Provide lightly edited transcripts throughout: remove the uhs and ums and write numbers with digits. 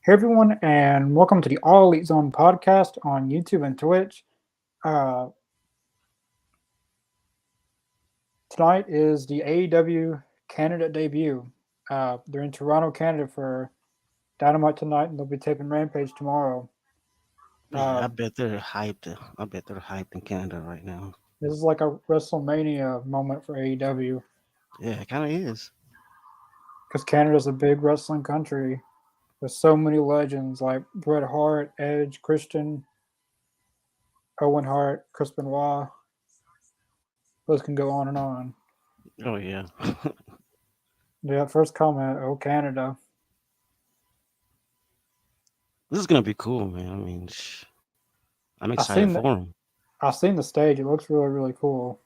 Hey everyone, and welcome to the All Elite Zone podcast on YouTube and Twitch. Uh, Tonight is the AEW Canada debut. They're in Toronto, Canada for Dynamite tonight, and they'll be taping Rampage tomorrow. Yeah, Uh, I bet they're hyped. I bet they're hyped in Canada right now. this is like a WrestleMania moment for AEW Yeah, it kind of is. because Canada's a big wrestling country. There's so many legends like Bret Hart, Edge, Christian, Owen Hart, Chris Benoit. Those can go on and on. Oh yeah, Yeah, first comment, oh Canada. this is gonna be cool, man. I mean, I'm I excited seen for them. I've seen the stage. It looks really, really cool.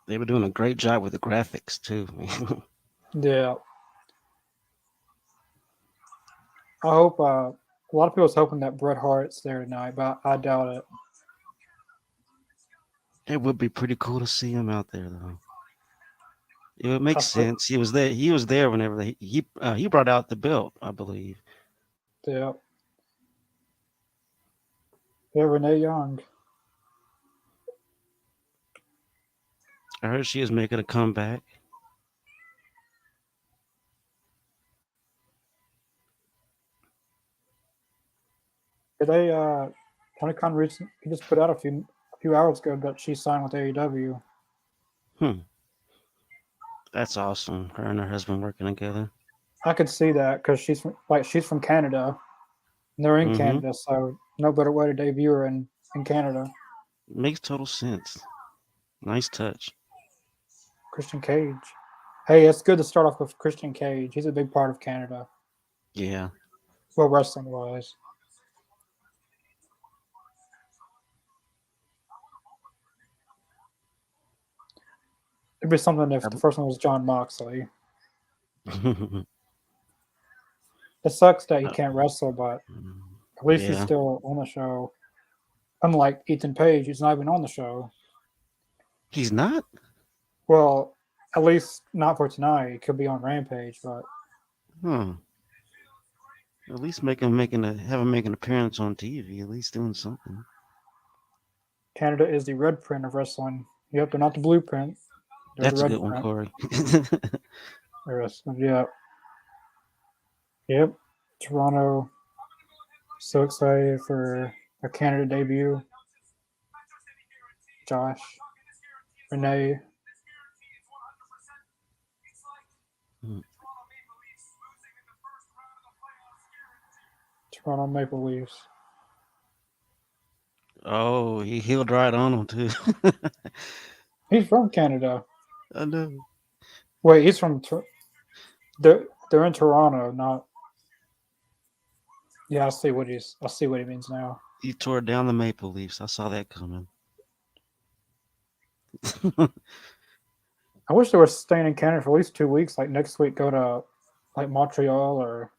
They were doing a great job with the graphics too. Yeah, I hope. A lot of people's hoping that Bret Hart's there tonight, but I doubt it. It would be pretty cool to see him out there, though. It would I make think. sense. He was there. He was there whenever he brought out the belt, I believe. Yeah, yeah, Renee Young. I heard she was making a comeback. Did they? Tony Khan recent. He just put out a few hours ago that she signed with AEW. Hmm, that's awesome. Her and her husband working together. I could see that because she's from Canada. And they're in Mm-hmm. Canada, so no better way to debut her in Canada. Makes total sense. Nice touch. Christian Cage. Hey, it's good to start off with Christian Cage. He's a big part of Canada, Yeah. well, wrestling wise. It'd be something if the first one was John Moxley. It sucks that he can't wrestle, but at least he's Yeah, still on the show. Unlike Ethan Page, who's not even on the show. he's not. Well, at least not for tonight. He could be on Rampage, but Huh. At least make an appearance on TV. At least doing something. Canada is the red print of wrestling. Yep, they're not the blueprint. They're the That's a red good one, print Corey. of wrestling. Yep. Yep. Toronto. So excited for a Canada debut. Josh. Renee. Hmm. Toronto Maple Leafs. Oh, he healed right on him too. He's from Canada. I know. Wait, he's from. They're in Toronto, not. Yeah, I see what he means now. He tore down the Maple Leafs. I saw that coming. I wish they were staying in Canada for at least 2 weeks. Like next week, go to like Montreal or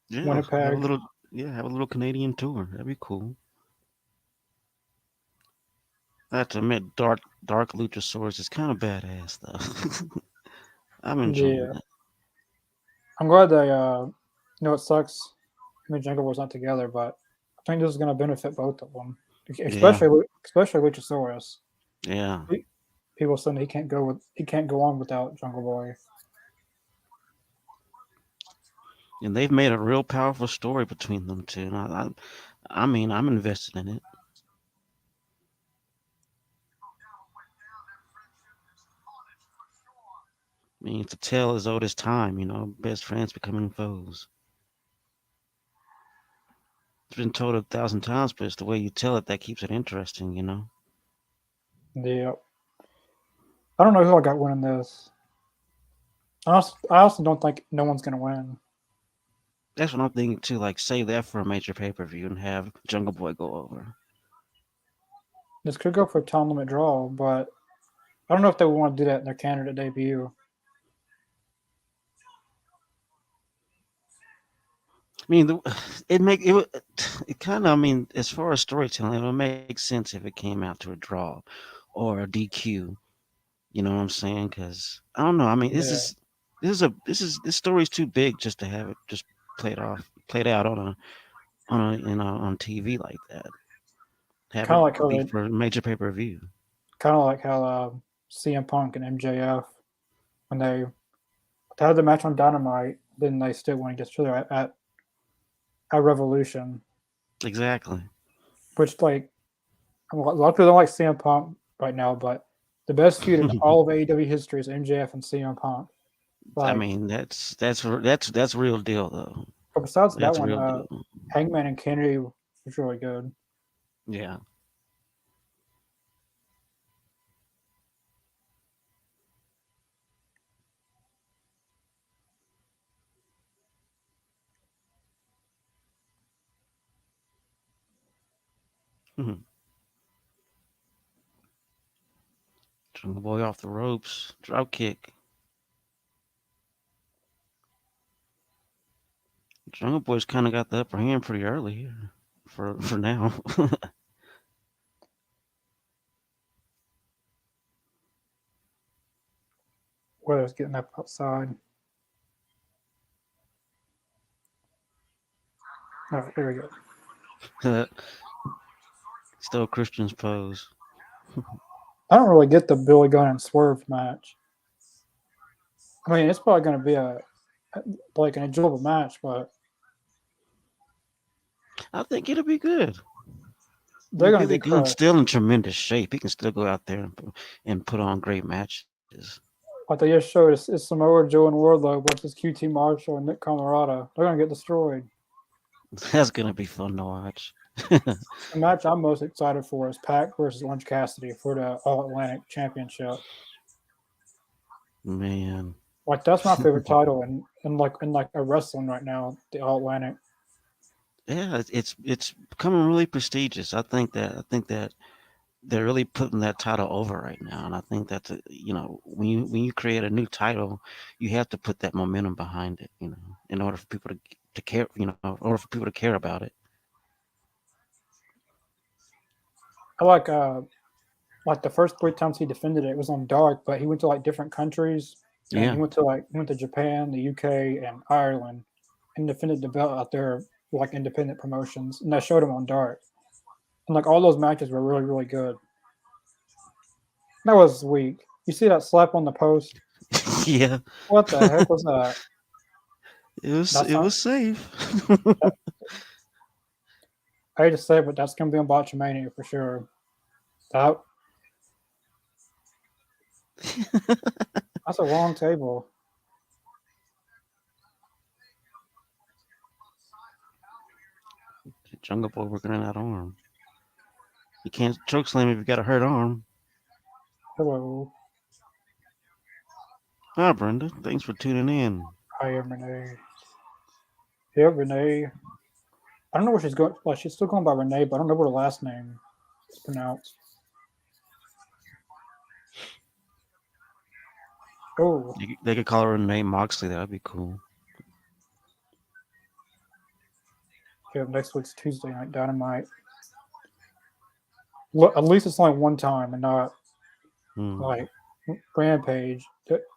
Yeah, have a Winnipeg. little. Yeah, have a little Canadian tour. That'd be cool. I have to admit, Dark Luchasaurus is kind of badass though. I'm enjoying Yeah, that. I'm glad they. It sucks. Me and Jungle was not together, but I think this is going to benefit both of them, Yeah, especially Luchasaurus. yeah. People saying he can't go on without Jungle Boy. And they've made a real powerful story between them two. And I mean, I'm invested in it. I mean, it's a tale as old as time. Best friends becoming foes. It's been told 1,000 times, but it's the way you tell it that keeps it interesting. Yeah, I don't know who I got winning this. I also don't think no one's going to win. That's what I'm thinking too. Like, save that for a major pay-per-view and have Jungle Boy go over. This could go for a time limit draw, but I don't know if they would want to do that in their Canada debut. I mean, it kind of. I mean, as far as storytelling, it would make sense if it came out to a draw or a DQ. You know what I'm saying? Because I don't know. I mean, this Yeah, is. this story's too big just to have it just played out on TV like that. Have Kind it of like how be they, for a major pay-per-view. kind of like how CM Punk and MJF when they had the match on Dynamite, then they still went against each other at Revolution, Exactly. which like a lot of people don't like CM Punk right now, but the best feud in all of AEW history is MJF and CM Punk. I Like, mean, that's real deal though. but besides that That's one, real deal. Hangman and Kennedy was really good. Yeah. Mhm. Jungle Boy off the ropes, drop kick. Jungle Boy's kind of got the upper hand pretty early here, for now. Weather's getting up outside. Oh, there we go. Still Christian's pose. I don't really get the Billy Gunn and Swerve match. I mean, it's probably going to be a like an enjoyable match, but I think it'll be good. they're going to Billy get Gunn's crushed. still in tremendous shape. He can still go out there and put on great matches. Like they just showed, it's Samoa Joe and Wardlow versus QT Marshall and Nick Colorado. They're going to get destroyed. That's gonna be fun to watch. The match I'm most excited for is Pac versus Orange Cassidy for the All Atlantic Championship. Man, Like that's my favorite title in like a wrestling right now, the All Atlantic. yeah, it's becoming really prestigious. I think that they're really putting that title over right now, and I think that's when you create a new title, you have to put that momentum behind it. In order for people to care. In order for people to care about it. I like the first three times he defended it, it was on Dark, but he went to like different countries, and Yeah, he went to Japan, the UK, and Ireland, and defended the belt out there like independent promotions, and they showed him on Dark, and like all those matches were really good. That was weak. You see that slap on the post? yeah, What the heck was that? it was That's it not. was safe. I hate to say it, but that's gonna be on Botchamania for sure. That that's a long table. Jungle Boy working on that arm. You can't choke slam if you got a hurt arm. Hello, Hi, Brenda. Thanks for tuning in. I am Renee. Yeah, Renee. I don't know where she's going. Like she's still going by Renee, but I don't know what her last name is pronounced. Oh, They could call her name Moxley. That'd be cool. yeah. Next week's Tuesday night Dynamite. Look, at least it's only one time and not Hmm. like Rampage.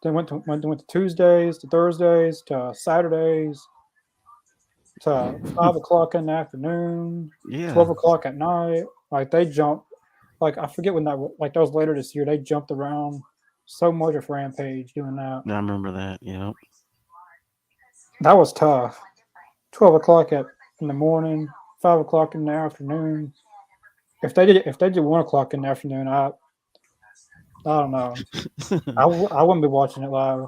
They went to Tuesdays to Thursdays to Saturdays to 5 o'clock in the afternoon, Yeah, 12 o'clock at night. Like they jump. Like I forget when like that was later this year. They jumped around so much of Rampage doing that. I remember that. Yeah. That was tough. 12 o'clock in the morning, 5 o'clock in the afternoon. If they did 1 o'clock in the afternoon, I don't know. I wouldn't be watching it live.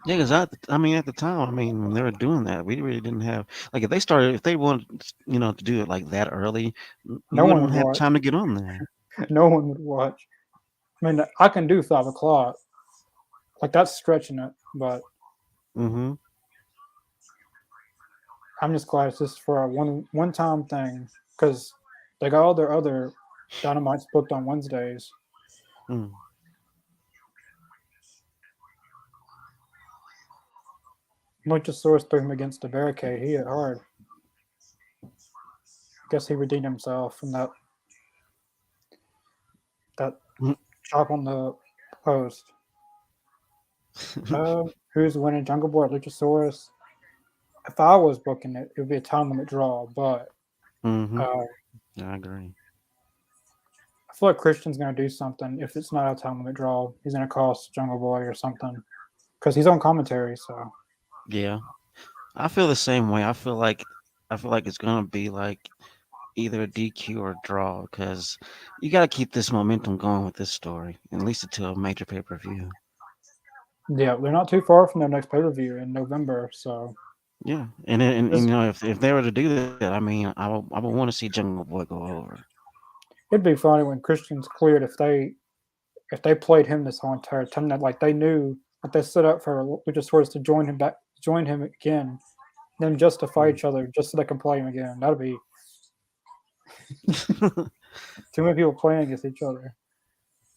Yeah, because I mean, at the time, I mean, when they were doing that, we really didn't have like if they wanted, to do it like that early, we No one wouldn't would have watch. time to get on there. No one would watch. I mean, I can do 5 o'clock. Like that's stretching it, but Mm-hmm. I'm just glad it's just for a one time thing because they got all their other dynamites booked on Wednesdays. Mm. Luchasaurus threw him against the barricade. He hit hard. Guess he redeemed himself from that Mm. chop on the post. Who's winning? Jungle Boy or Luchasaurus? If I was booking it, it would be a time limit draw. But Hmm. uh, I agree. I feel like Christian's gonna do something. If it's not a time limit draw, he's gonna cost Jungle Boy or something because he's on commentary. So Yeah, I feel the same way. I feel like it's gonna be like either a DQ or a draw because you got to keep this momentum going with this story at least until a major pay per view. yeah, they're not too far from their next pay per view in November. So Yeah, and this, if they were to do that, I mean, I would want to see Jungle Boy go over. it'd be funny when Christian's cleared if they played him this whole entire time that like they knew that they set up for Luchasaurus to join him again, them justify Mm. each other just so they can play him again. That'd be too many people playing against each other.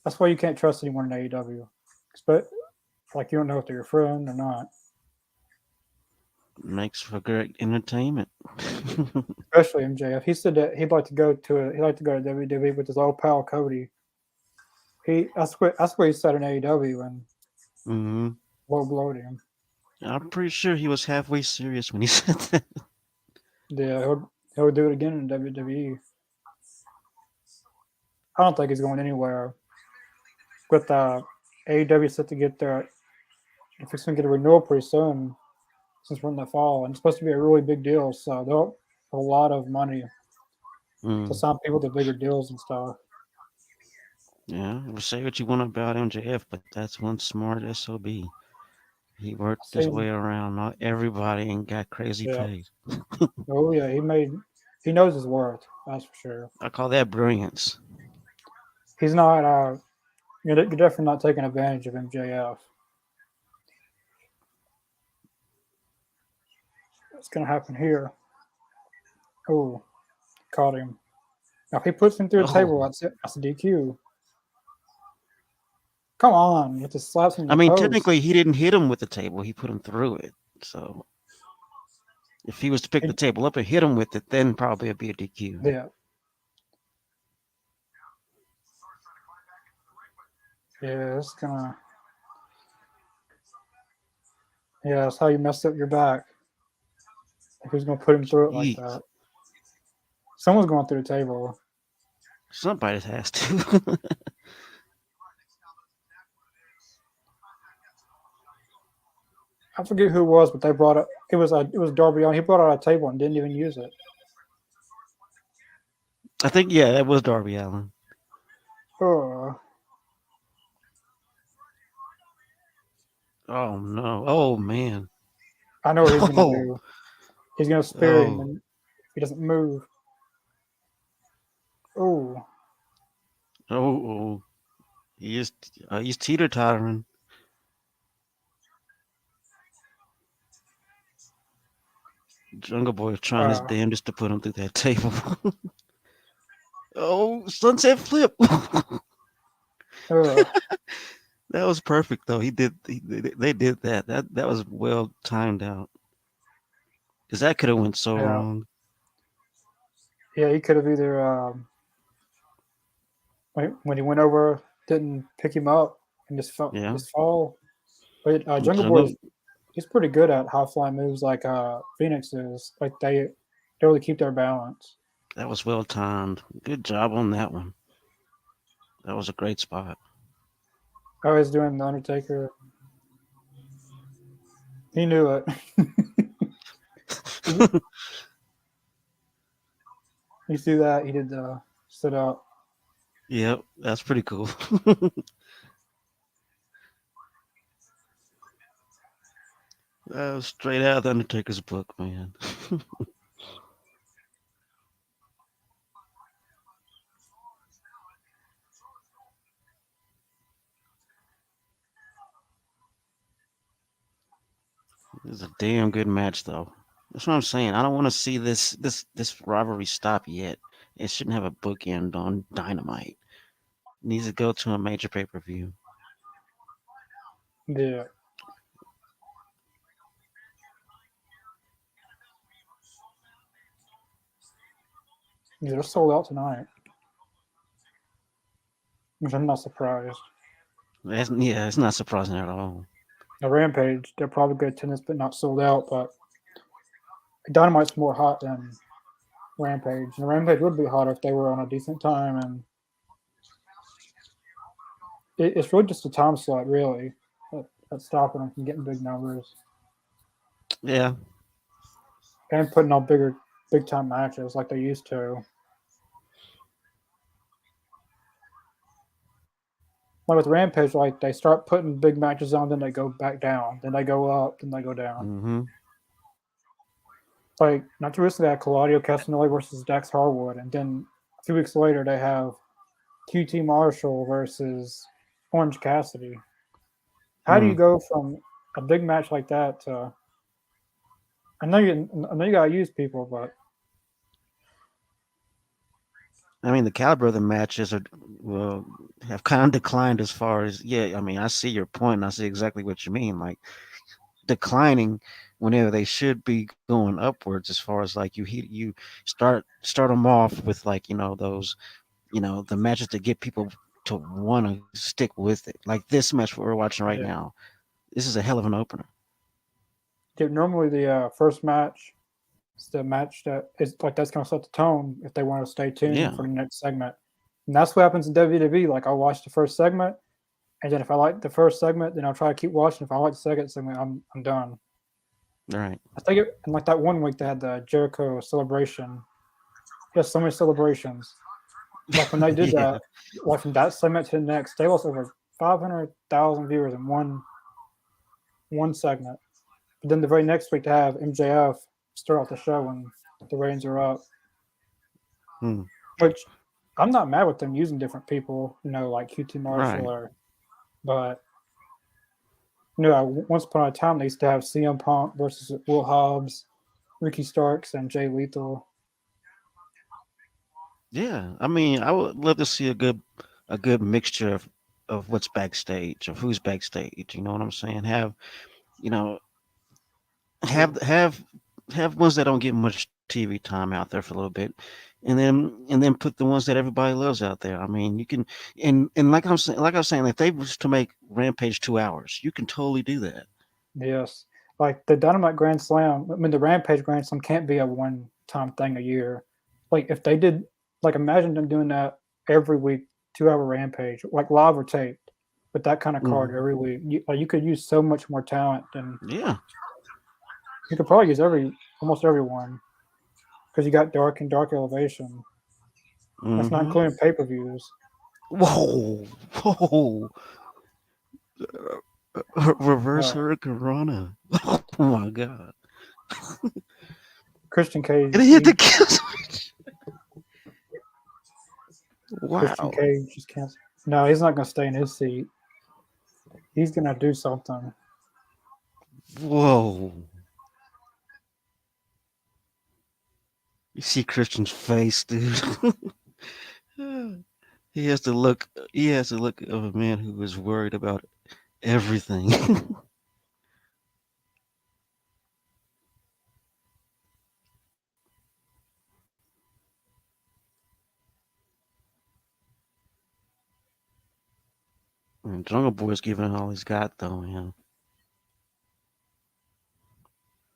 That's why you can't trust anyone in AEW. But like you don't know if they're your friend or not. Makes for great entertainment. Especially MJF. He said that he'd like to go to WWE with his old pal Cody. That's what he said in AEW when Hmm. low blowed him. I'm pretty sure he was halfway serious when he said that. Yeah, he'll do it again in WWE. I don't think he's going anywhere. With AEW set to get their if it's gonna get a renewal pretty soon since we're in the fall and it's supposed to be a really big deal, so they'll have a lot of money to Mm. sign people to bigger deals and stuff. Yeah, well, say what you want about MJF, but that's one smart SOB. He worked his See, way around not everybody and got crazy yeah, paid. oh yeah, he knows his worth. That's for sure. I call that brilliance. He's not. You're definitely not taking advantage of MJF. What's gonna happen here? Oh, caught him. Now if he puts him through a table, Oh, that's it. That's a DQ. Come on, he just slaps him in I the mean, post. technically, he didn't hit him with the table. He put him through it. So if he was to pick the He, table up and hit him with it, then probably it'd be a DQ. yeah, yeah, it's gonna. Yeah, that's how you mess up your back. If he's gonna put him through it like Jeez, that, someone's going through the table. somebody has to. I forget who it was, but they brought it. It was Darby Allin. He brought out a table and didn't even use it. I think yeah, that was Darby Allen. Oh, Oh no! Oh man! I know what he's gonna Oh do. He's gonna spear him, oh and if he doesn't move, oh, oh! Oh. He is he's teeter tottering. Jungle Boy is trying his uh, damnedest to put him through that table. Oh, sunset flip. uh, That was perfect though. They did that. That was well timed out. Cause that could have went so yeah, wrong. yeah. He could have either when he went over, didn't pick him up and Yeah. just fall. But Jungle Boy, Jungle. he's pretty good at high flying moves like Phoenix is. Like they really keep their balance. That was well timed. Good job on that one. That was a great spot. Oh, he's doing the Undertaker. He knew it. you, you see that? He did the sit up. Yep, that's pretty cool. That was straight out of the Undertaker's book, man. It was a damn good match, though. That's what I'm saying. I don't want to see this rivalry stop yet. It shouldn't have a bookend on Dynamite. It needs to go to a major pay per view. Yeah, yeah, they're sold out tonight, which I'm not surprised. Yeah, it's not surprising at all. A Rampage, they're probably good attendance, but not sold out. But Dynamite's more hot than Rampage. And Rampage would be hot if they were on a decent time. And it's really just a time slot, really, that's stopping them from getting big numbers Yeah. and putting on big time matches like they used to. Like with Rampage, like they start putting big matches on, then they go back down, then they go up, then they go down. Mm-hmm. Like not too recently, they had Claudio Castagnoli versus Dax Harwood, and then a few weeks later they have QT Marshall versus Orange Cassidy. How do you Hmm. go from a big match like that to? I know you gotta use people, but I mean, the caliber of the matches are well have kind of declined as far as yeah. I mean, I see your point, and I see exactly what you mean. Like declining whenever they should be going upwards as far as like you start them off with like those the matches to get people to want to stick with it, like this match we're watching right yeah. now. This is a hell of an opener. Normally the first match is the match that is like that's gonna set the tone if they want to stay tuned Yeah. for the next segment. And that's what happens in WWE. Like I'll watch the first segment, and then if I like the first segment, then I'll try to keep watching. If I like the second segment, I'm done. All right. I think it, and like that one week they had the Jericho celebration. There's so many celebrations. Like when they did that, Yeah. like from that segment to the next, they lost over 500,000 viewers in one segment. But then the very next week to have MJF start off the show when the ratings are up, Hmm. which I'm not mad with them using different people, like QT Marshall Right. or, but once upon a time they used to have CM Punk versus Will Hobbs, Ricky Starks, and Jay Lethal. Yeah. I mean, I would love to see a good mixture of what's backstage, of who's backstage. You know what I'm saying? You know Yeah, have ones that don't get much TV time out there for a little bit, and then put the ones that everybody loves out there. I mean, you can and like I was saying, if they was to make Rampage 2 hours, you can totally do that. yes. Like the Dynamite Grand Slam, I mean the Rampage Grand Slam can't be a one time thing a year. Like if they did, like imagine them doing that every week, 2 hour Rampage, like live or taped, with that kind of card Hmm. every week. You could use so much more talent than Yeah. you could probably use almost everyone because you got Dark and Dark Elevation. That's not Hmm. including pay per views. Whoa, whoa. Reverse Uh, Hurricane Rana. Oh my god. Christian And Cage, it hit the kill switch. Christian Wow. Cage just can't. No, he's not gonna stay in his seat. He's gonna do something. Whoa. You see Christian's face, dude. He has the look of a man who is worried about everything. And Jungle Boy's giving it all he's got though, man.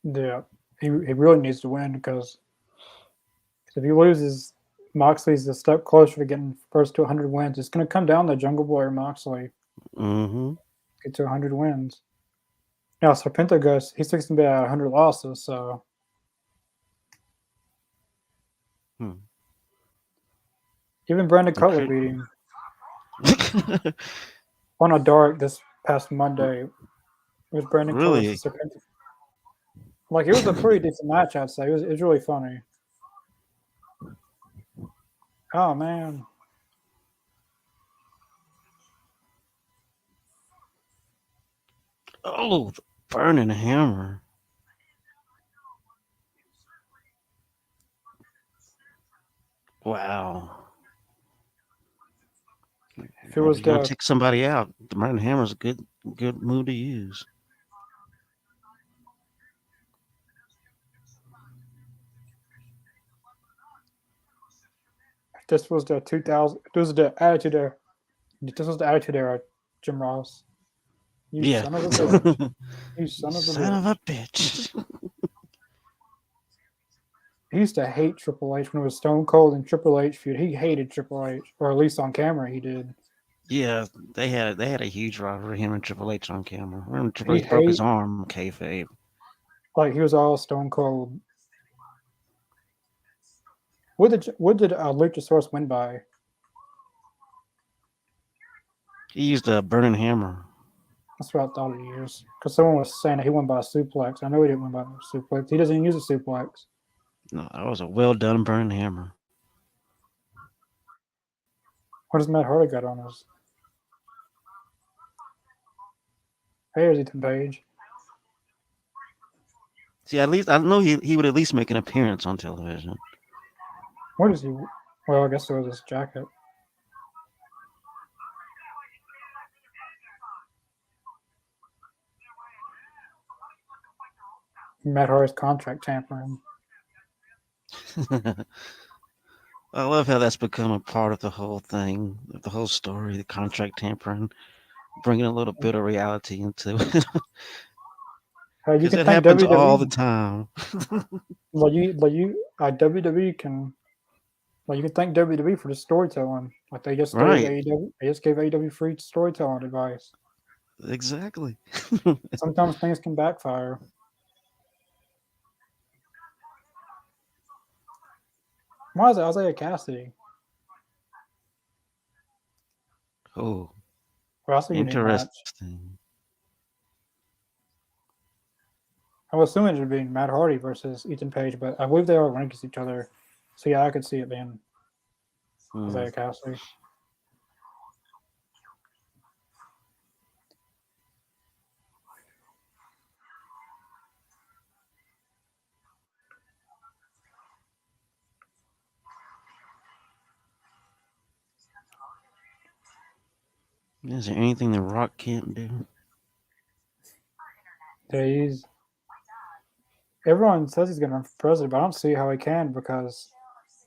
Yeah, he really needs to win because if he loses, Moxley's a step closer to getting first to 100 wins. It's going to come down to Jungle Boy or Moxley Mm-hmm. get to 100 wins. Now, Serpento goes, he's fixing to be at 100 losses, so Hmm. even Brandon And Cutler beat him on a dark this past Monday. It was Brandon Cutler really? versus Serpento. Like, it was a pretty decent match, I'd say. It was really funny. Oh, man. Oh, the burning hammer. Wow. If it If was you want the to take somebody out, the burning hammer is a good move to use. this was the 2000, this was the attitude era. This was the attitude era, Jim Ross. You Yeah. son of a bitch. You son of a Son of bitch. a bitch. He used to hate Triple H when it was Stone Cold and Triple H feud. He hated Triple H, or at least on camera he did. Yeah, they had a huge rivalry, him and Triple H on camera. Remember Triple He H broke his hate arm, kayfabe. like he was all Stone Cold. What did Luchasaurus win by? He used a burning hammer. That's what I thought he used. Because someone was saying that he won by a suplex. I know he didn't win by a suplex. He doesn't even use a suplex. No, that was a well done burning hammer. What does Matt Hardy got on his? Hey, there's Ethan Page. See, at least I know he would at least make an appearance on television. What is he? Well, I guess it was his jacket. Matt Hardy's contract tampering. I love how that's become a part of the whole thing, the whole story, the contract tampering, bringing a little bit of reality into it. You Because can it thank happens all the WWE. time. WWE can you can thank WWE for the storytelling. Like Right. They just gave AEW free storytelling advice. Exactly. Sometimes things can backfire. Why is it Isaiah Cassidy? Oh, Well, that's a unique match. interesting. I was assuming it would be Matt Hardy versus Ethan Page, but I believe they are ranked against each other. So yeah, I could see it being Hmm. Isaiah Cassidy. Is there anything the Rock can't do? Yeah, everyone says he's going to run for president, but I don't see how he can because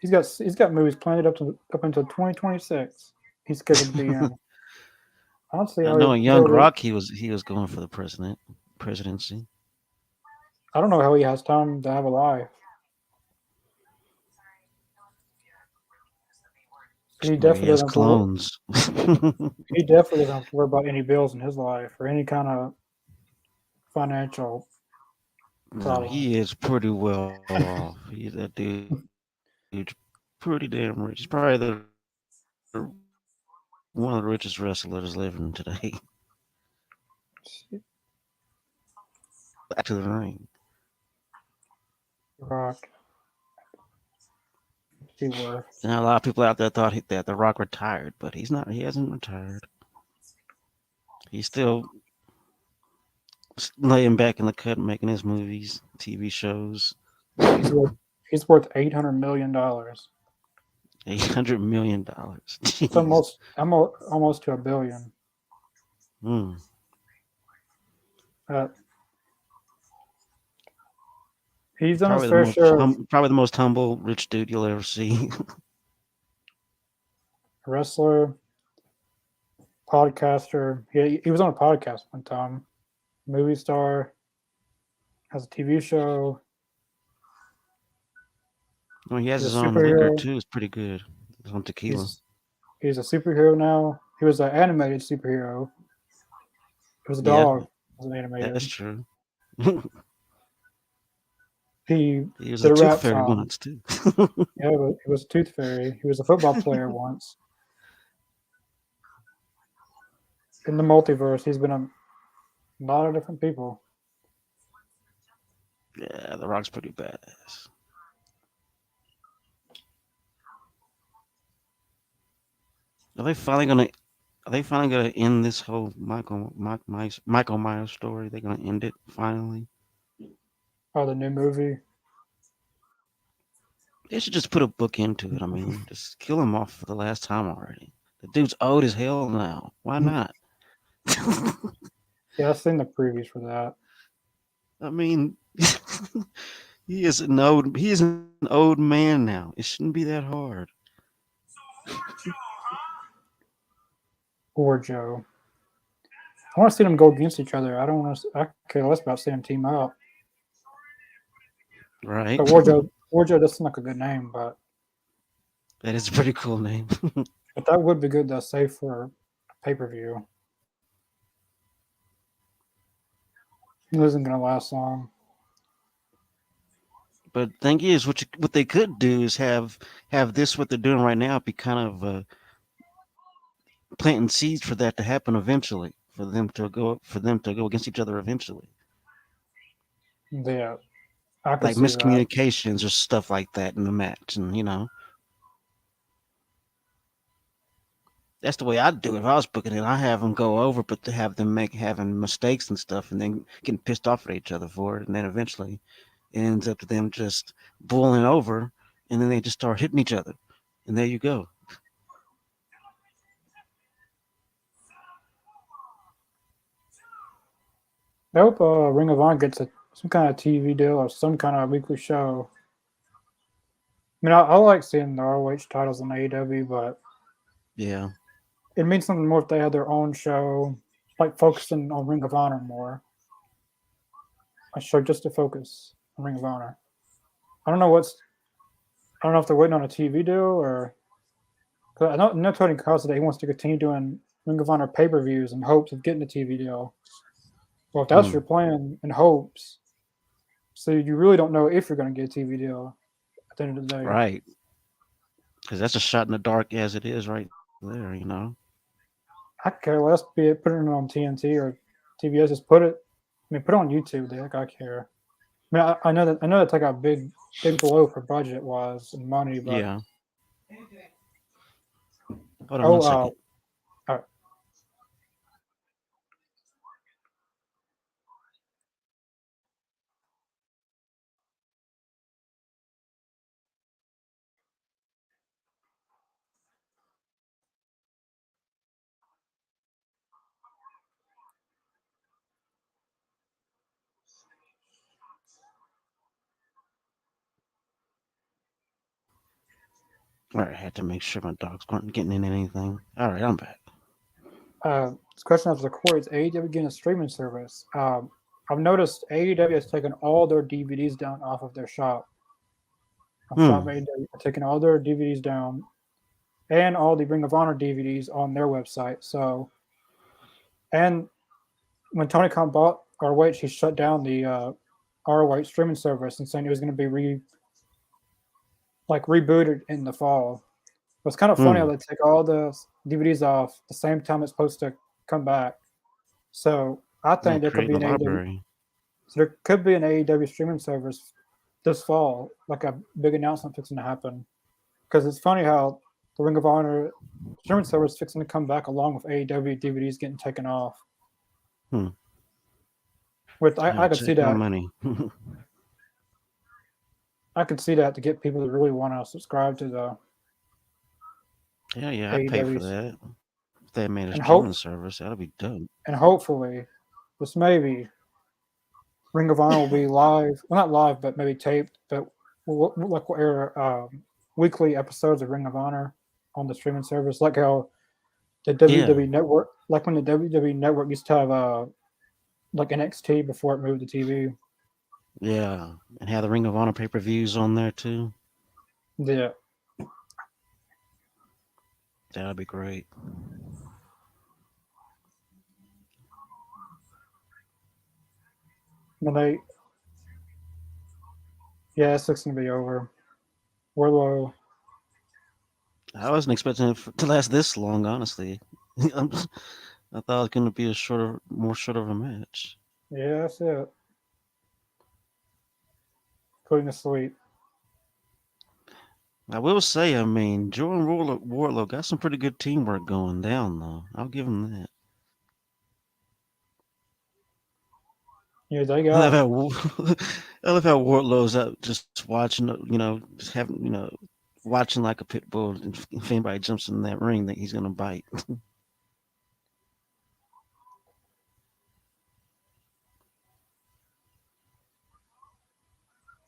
he's got movies planned up until 2026. He's scheduled to be in. I don't see I how know in he'll Young really. Rock he was going for the presidency. I don't know how he has time to have a life. He Maybe he definitely has doesn't have to. clones. He definitely doesn't have to worry about any bills in his life or any kind of financial No, problems. he is pretty well off. That dude's pretty damn rich. He's probably one of the richest wrestlers living today. Back to the ring. Rock, he worth. Now a lot of people out there thought that The Rock retired, but he's not. He hasn't retired. He's still laying back in the cut, making his movies, TV shows. He's worth. He's worth $800 million. $800 million. It's Jeez. almost to a billion. Hmm. Uh, he's done his fair share of Probably the most humble rich dude you'll ever see. wrestler, podcaster. He was on a podcast one time. Movie star, has a TV show. Well, he has He's his a own liquor superhero. too. It's pretty good. His own tequila. He's he's a superhero now. He was an animated superhero. It was a Yeah, dog. It was that's animated. true. He He was a did a tooth rap fairy song. once too. Yeah, he was a tooth fairy. He was a football player once. In the multiverse, he's been a lot of different people. Yeah, The Rock's pretty badass. Are they finally gonna? Are they finally gonna end this whole Michael Myers story? They're gonna end it finally. Oh, the new movie. They should just put a book into it. I mean, just kill him off for the last time already. The dude's old as hell now. Why not? Yeah, I've seen the previews for that. I mean, he is an old man now. It shouldn't be that hard. Or Joe. I want to see them go against each other. I don't want to. I care less about seeing them team up. Right. But Warjo does seem like a good name, That is a pretty cool name. but that would be good to save for pay per view. It isn't gonna last long. But the thing is, what they could do is have this what they're doing right now be kind of planting seeds for that to happen eventually, for them to go against each other eventually, Yeah, I could like see that. miscommunications or stuff like that in the match, and that's the way I'd do it if I was booking it. I have them go over, but to have them make having mistakes and stuff, and then getting pissed off at each other for it, and then eventually it ends up to them just boiling over, and then they just start hitting each other, and there you go. I hope Ring of Honor gets some kind of TV deal or some kind of weekly show. I mean, I like seeing the ROH titles in AEW, but Yeah, it means something more if they had their own show, like focusing on Ring of Honor more. A show just to focus on Ring of Honor. I don't know what's. I don't know if they're waiting on a TV deal or. Cause I know Tony Khan said that he wants to continue doing Ring of Honor pay per views in hopes of getting a TV deal. Well, if that's hmm. your plan in hopes, so you really don't know if you're going to get a TV deal at the end of the day. Right, because that's a shot in the dark as it is right there. I care less. Be it putting it on TNT or TBS. Just put it. I mean, put it on YouTube. They like I care. I mean, I know that's like a big blow for budget wise and money, but Yeah. Hold on oh, 1 second. uh, All right, I had to make sure my dogs weren't getting in anything. All right, I'm back. this question of the court is AEW getting a streaming service. I've noticed AEW has taken all their DVDs down off of their shop. Shop Hmm. AEW are taking all their DVDs down and all the Ring of Honor DVDs on their website. So, and when Tony Khan bought ROH, he shut down the ROH streaming service and saying it was going to be rebooted in the fall. But it's kind of funny how Hmm. they take all the DVDs off the same time it's supposed to come back. So I Yeah, think there could be creating a an AEW. library. So there could be an AEW streaming service this fall, like a big announcement fixing to happen. Because it's funny how the Ring of Honor streaming service fixing to come back along with AEW DVDs getting taken off. Hmm. With Yeah, I could see take my that. money. I could see that to get people to really want to subscribe to the Yeah, yeah, I'd pay for AEW's that. If they made a and hope streaming service, that'd be dope. and hopefully, this maybe Ring of Honor will be live. Well, not live, but maybe taped. But we'll air weekly episodes of Ring of Honor on the streaming service, like how the Yeah, WWE Network, like when the WWE Network used to have like NXT before it moved to TV. yeah, and have the Ring of Honor pay-per-views on there too. Yeah, That'd be great. when they yeah, it's fixing to be over. Warlow, I wasn't expecting it to last this long, honestly. I thought it was going to be a more short of a match. yeah, that's it. Putting to sleep. I will say, I mean, Jordan Wardlow got some pretty good teamwork going down, though. I'll give him that. Yeah, they I love got. how I love how Wardlow's out just watching, just having, watching like a pit bull. And if anybody jumps in that ring, that he's gonna bite.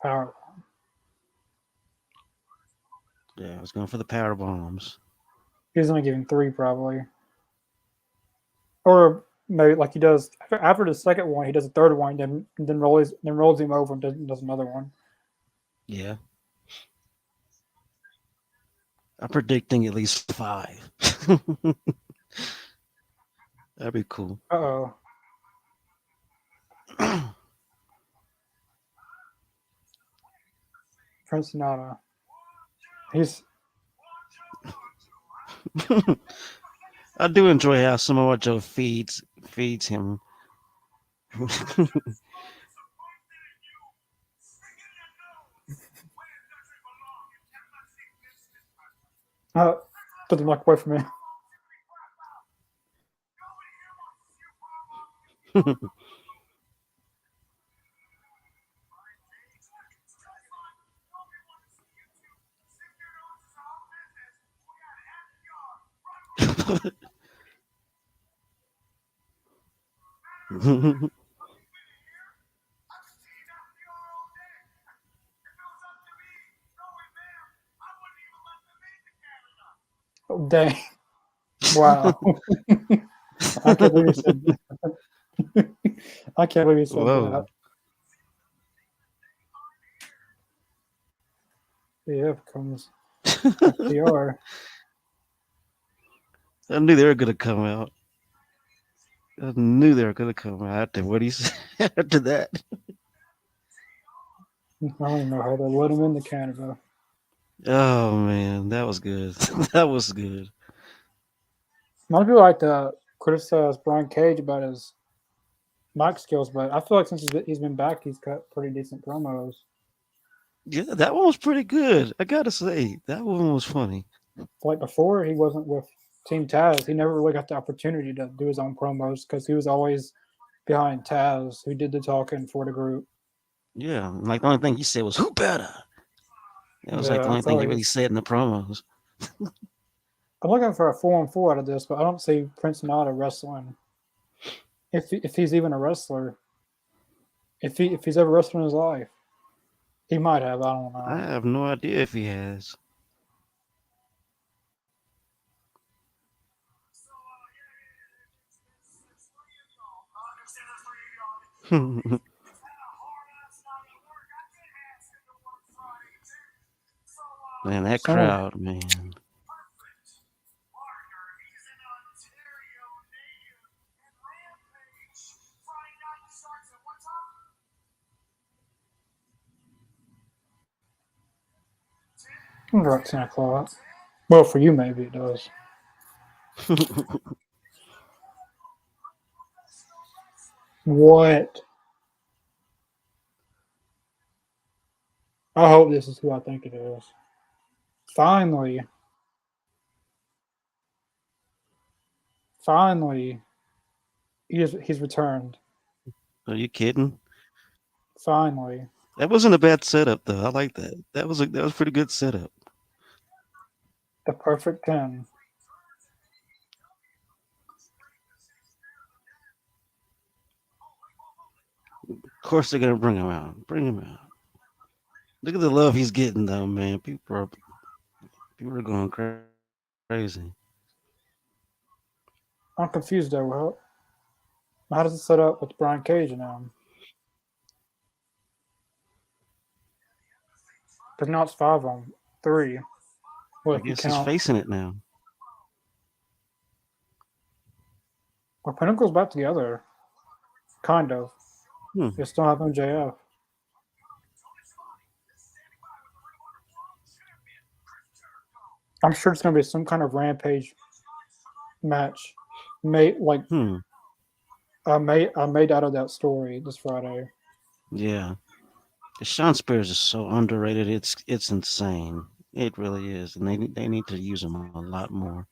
Power. Yeah, I was going for the power bombs. He's only giving three probably, or maybe like he does after the second one, he does a third one, then rolls him over and does another one. Yeah, I'm predicting at least 5. That'd be cool. Uh-oh. Prince Sonata. He's I do enjoy how Samoa Joe feeds him. put the mic away from me. Oh, dang. Wow. I can't believe he said that. I can't believe he said that. Whoa. Yeah, comes FTR. I knew they were gonna come out. I knew they were gonna come out after what he said after that. I don't even know how they let him into Canada. Oh man, that was good. That was good. A lot of people like to criticize Brian Cage about his mic skills, but I feel like since he's been back, he's cut pretty decent promos. Yeah, that one was pretty good. I gotta say, that one was funny. Like before, he wasn't with Team Taz. He never really got the opportunity to do his own promos because he was always behind Taz, who did the talking for the group. Yeah, like the only thing he said was "Who better." That was like the Yeah, only that's thing all he he really was. said in the promos. I'm looking for a 4-on-4 out of this, but I don't see Prince Nana wrestling. If he's even a wrestler, if he's ever wrestled in his life, he might have. I don't I know. have no idea if he has. Man, that Someone, crowd, man. right, Santa Claus. Well, for you, maybe it does. What? I hope this is who I think it is. Finally, finally, he's returned. Are you kidding? Finally, That wasn't a bad setup though. I like that. That was pretty good setup. the perfect 10. Of course they're gonna bring him out. Bring him out. Look at the love he's getting though, man. People are going crazy. I'm confused though. How does it set up with Brian Cage now? But now it's 5-on-3. Well, I if you guess he's count, facing it now. well, Pinnacle's back together, kind of. Hmm. They still have MJF. I'm sure it's gonna be some kind of Rampage match, made like Hmm. made out of that story this Friday. Yeah. Sean Spears is so underrated. It's insane. It really is, and they need to use him a lot more.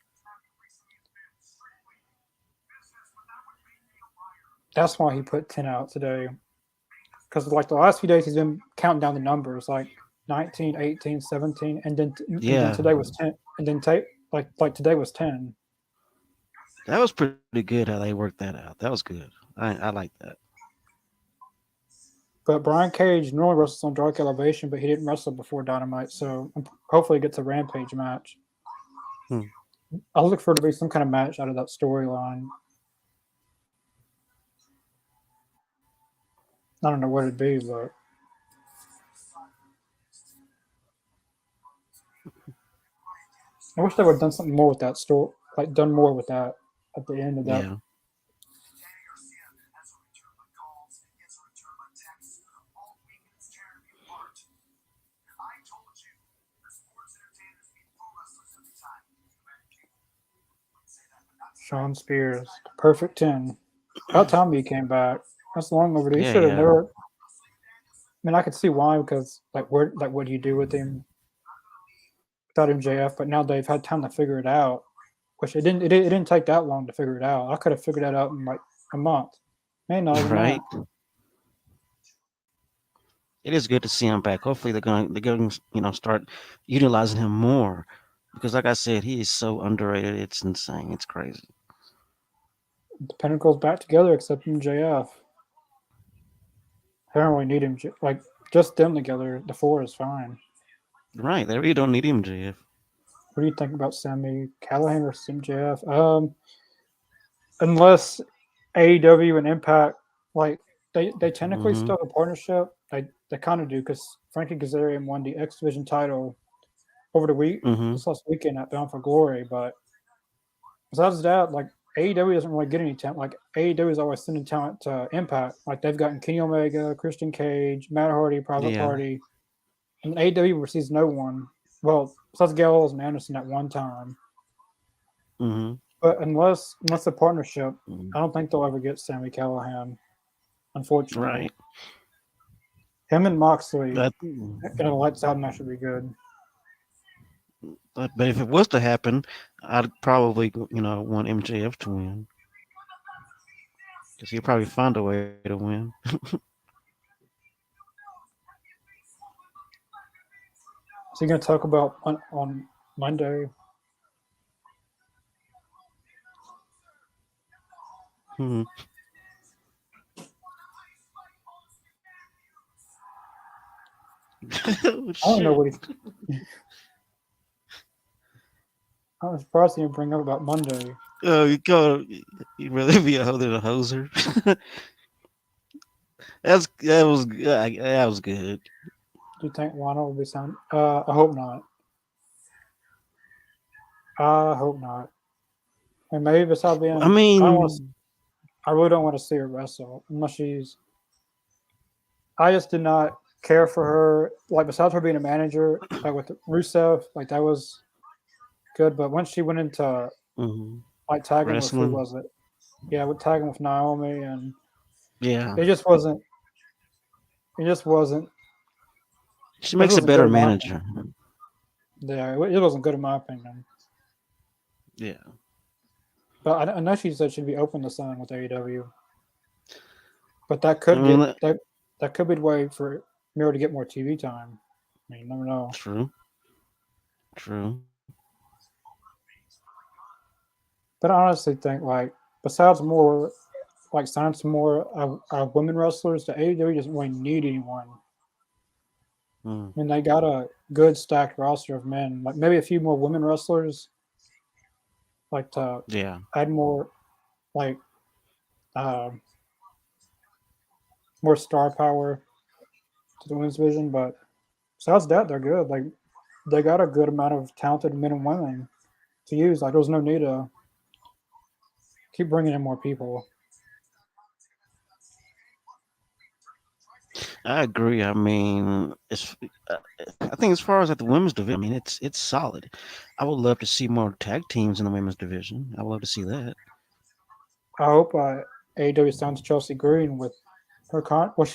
That's why he put 10 out today. Because like the last few days, he's been counting down the numbers, like 19, 18, 17, and then Yeah, today was 10, and then like today was 10. that was pretty good how they worked that out. That was good. I like that. But Brian Cage normally wrestles on Dark Elevation, but he didn't wrestle before Dynamite, so hopefully he gets a Rampage match. Hmm. I look for it to be some kind of match out of that storyline. I don't know what it'd be, but I wish they would have done something more with that story, like done more with that at the end of that. Yeah. Sean Spears, the perfect 10. About time he came back. That's long overdue. He Yeah, should have yeah. never. I mean, I could see why because like what do you do with him without MJF? But now they've had time to figure it out, which it didn't take that long to figure it out. I could have figured that out in like a month, maybe not even that. Right. It is good to see him back. Hopefully they're going start utilizing him more because like I said, he is so underrated. It's insane. It's crazy. The Pinnacle's back together except MJF. I don't really need him. Like just them together, the four is fine. Right. They really don't need him, JF. What do you think about Sammy Callahan versus MJF? Unless AEW and Impact, like they technically Mm-hmm. still have a partnership. They kind of do because Frankie Kazarian won the X Division title over the week Mm-hmm. this last weekend at Bound for Glory. But besides that, like AEW doesn't really get any talent. Like AEW is always sending talent to Impact. Like they've gotten Kenny Omega, Christian Cage, Matt Hardy, Private Yeah. Party, and AEW receives no one. Well, besides Gallows and Anderson at one time. Mm-hmm. But unless a partnership, Mm-hmm. I don't think they'll ever get Sammy Callahan. Unfortunately, Right. him and Moxley But, in a lights out match would be good. but if it was to happen, I'd probably want MJF to win because he'll probably find a way to win. Is he going to talk about on Monday? Hmm. Oh, I don't know shit. what he. I was surprised he didn't bring up about Monday. Oh, you rather be a hoe than a hoser. That was good. Do you think Lana will be signed? I hope not. I hope not. And maybe besides the I end, I don't want to. mean, I really don't want to see her wrestle unless she's. I just did not care for her. Like besides her being a manager, like with Rusev, like that was good. But once she went into mhm, like tagging with who wrestling. was it? Yeah, with tagging with Naomi, and Yeah, it just wasn't. It just wasn't. she It makes a wasn't good better in my opinion. manager. Yeah, it wasn't good in my opinion. Yeah. But I know she said she'd be open to signing with AEW. But I mean, that could be the way for Miro to get more TV time. I mean, you never know. true, true. But I honestly think like besides more like signing some more women wrestlers, the AEW doesn't really need anyone. Mm, I mean, they got a good stacked roster of men. Like maybe a few more women wrestlers, like to yeah. add more like uh, more star power to the women's division. But besides that, they're good. Like they got a good amount of talented men and women to use. Like there was no need to keep bringing in more people. I agree. I mean, uh, I think as far as at the women's division, I mean, it's solid. I would love to see more tag teams in the women's division. I would love to see that. I hope AEW signs Chelsea Green with her Well,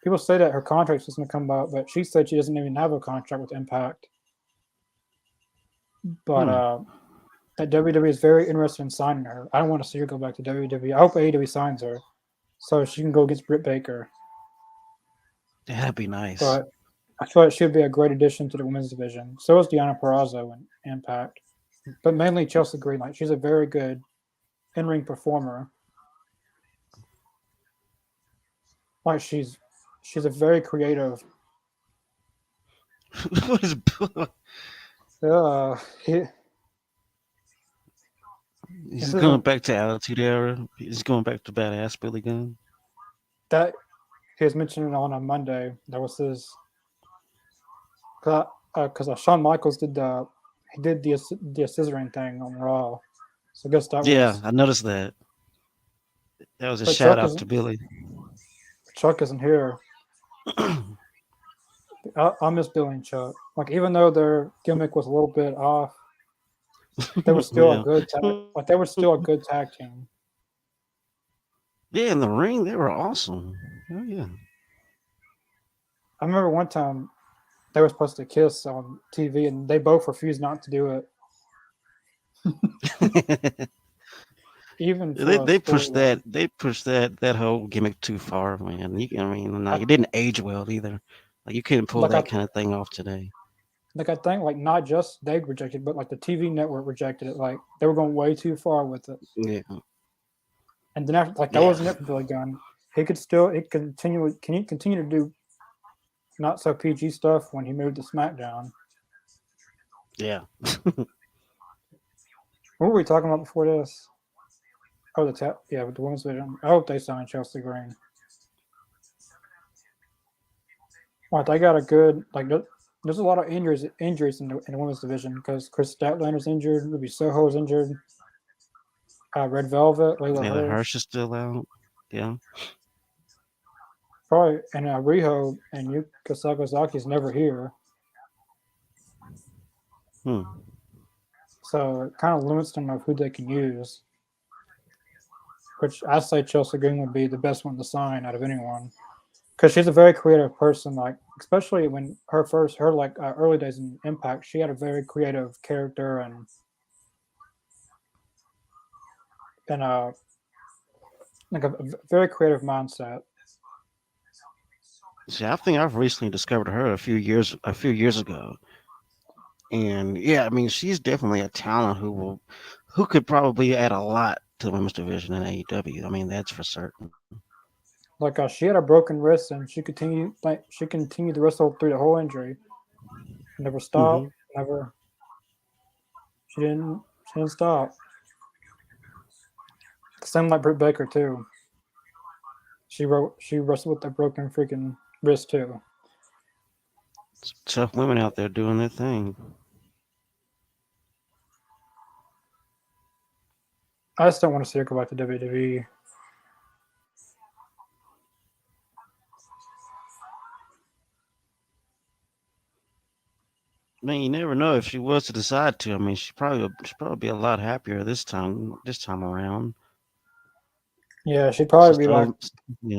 people say that her contract is going to come out, but she said she doesn't even have a contract with Impact. But Hmm. that WWE is very interested in signing her. I don't want to see her go back to WWE. I hope AEW signs her so she can go against Britt Baker. That'd be nice. But I feel like she would be a great addition to the women's division. So is Deanna Perrazzo in Impact, but mainly Chelsea Green. Like she's a very good in-ring performer. Like she's a very creative. What is? Uh, he, He's this going isn't back to Attitude Era. He's going back to badass Billy Gunn. that he was mentioning on a Monday. That was his because Shawn Michaels did the scissoring thing on Raw. So I guess that Yeah, was. I noticed that. That was a But shout out to Billy. Chuck isn't here. I miss Billy and Chuck. Like even though their gimmick was a little bit off, they were still a Yeah. good tag. Like they were still a good tag team. Yeah, in the ring, they were awesome. Oh, yeah. I remember one time they were supposed to kiss on TV, and they both refused not to do it, even they for a they pushed storyline. that whole gimmick too far, man. I mean, I like it didn't age well either. Like you couldn't pull like I that kind of thing off today. I think like not just they rejected, but like the TV network rejected it. Like they were going way too far with it. Yeah, And then after, like that yeah, wasn't it for Billy Gunn. He continue to do not so PG stuff when he moved to SmackDown. yeah. What were we talking about before this? Oh, with the women's division. I hope they sign Chelsea Green. Like they got a good like. There's a lot of injuries in the women's division because Chris Statlander's injured, Ruby Soho's injured, Red Velvet, Layla Taylor Hirsch, Hirsch is still out. Yeah. probably, and Riho and Yuka Sakazaki's never here, Hmm. so it kind of limits them of who they can use. Which I say Chelsea Green would be the best one to sign out of anyone because she's a very creative person. Like especially when her like early days in Impact, she had a very creative character and like a very creative mindset. See, I think I've recently discovered her a few years ago, and yeah, I mean, she's definitely a talent who could probably add a lot to the women's division in AEW. I mean, that's for certain. Like she had a broken wrist and she continued to wrestle through the whole injury. Never Hmm. stopped. Never. She didn't stop. Same like Britt Baker too. She wrestled with a broken freaking wrist too. Tough women out there doing their thing. I just don't want to see her go back to WWE. I mean, you never know if she was to decide to. I mean, she'd probably be a lot happier this time around. Yeah, she'd It's probably just be back. over, you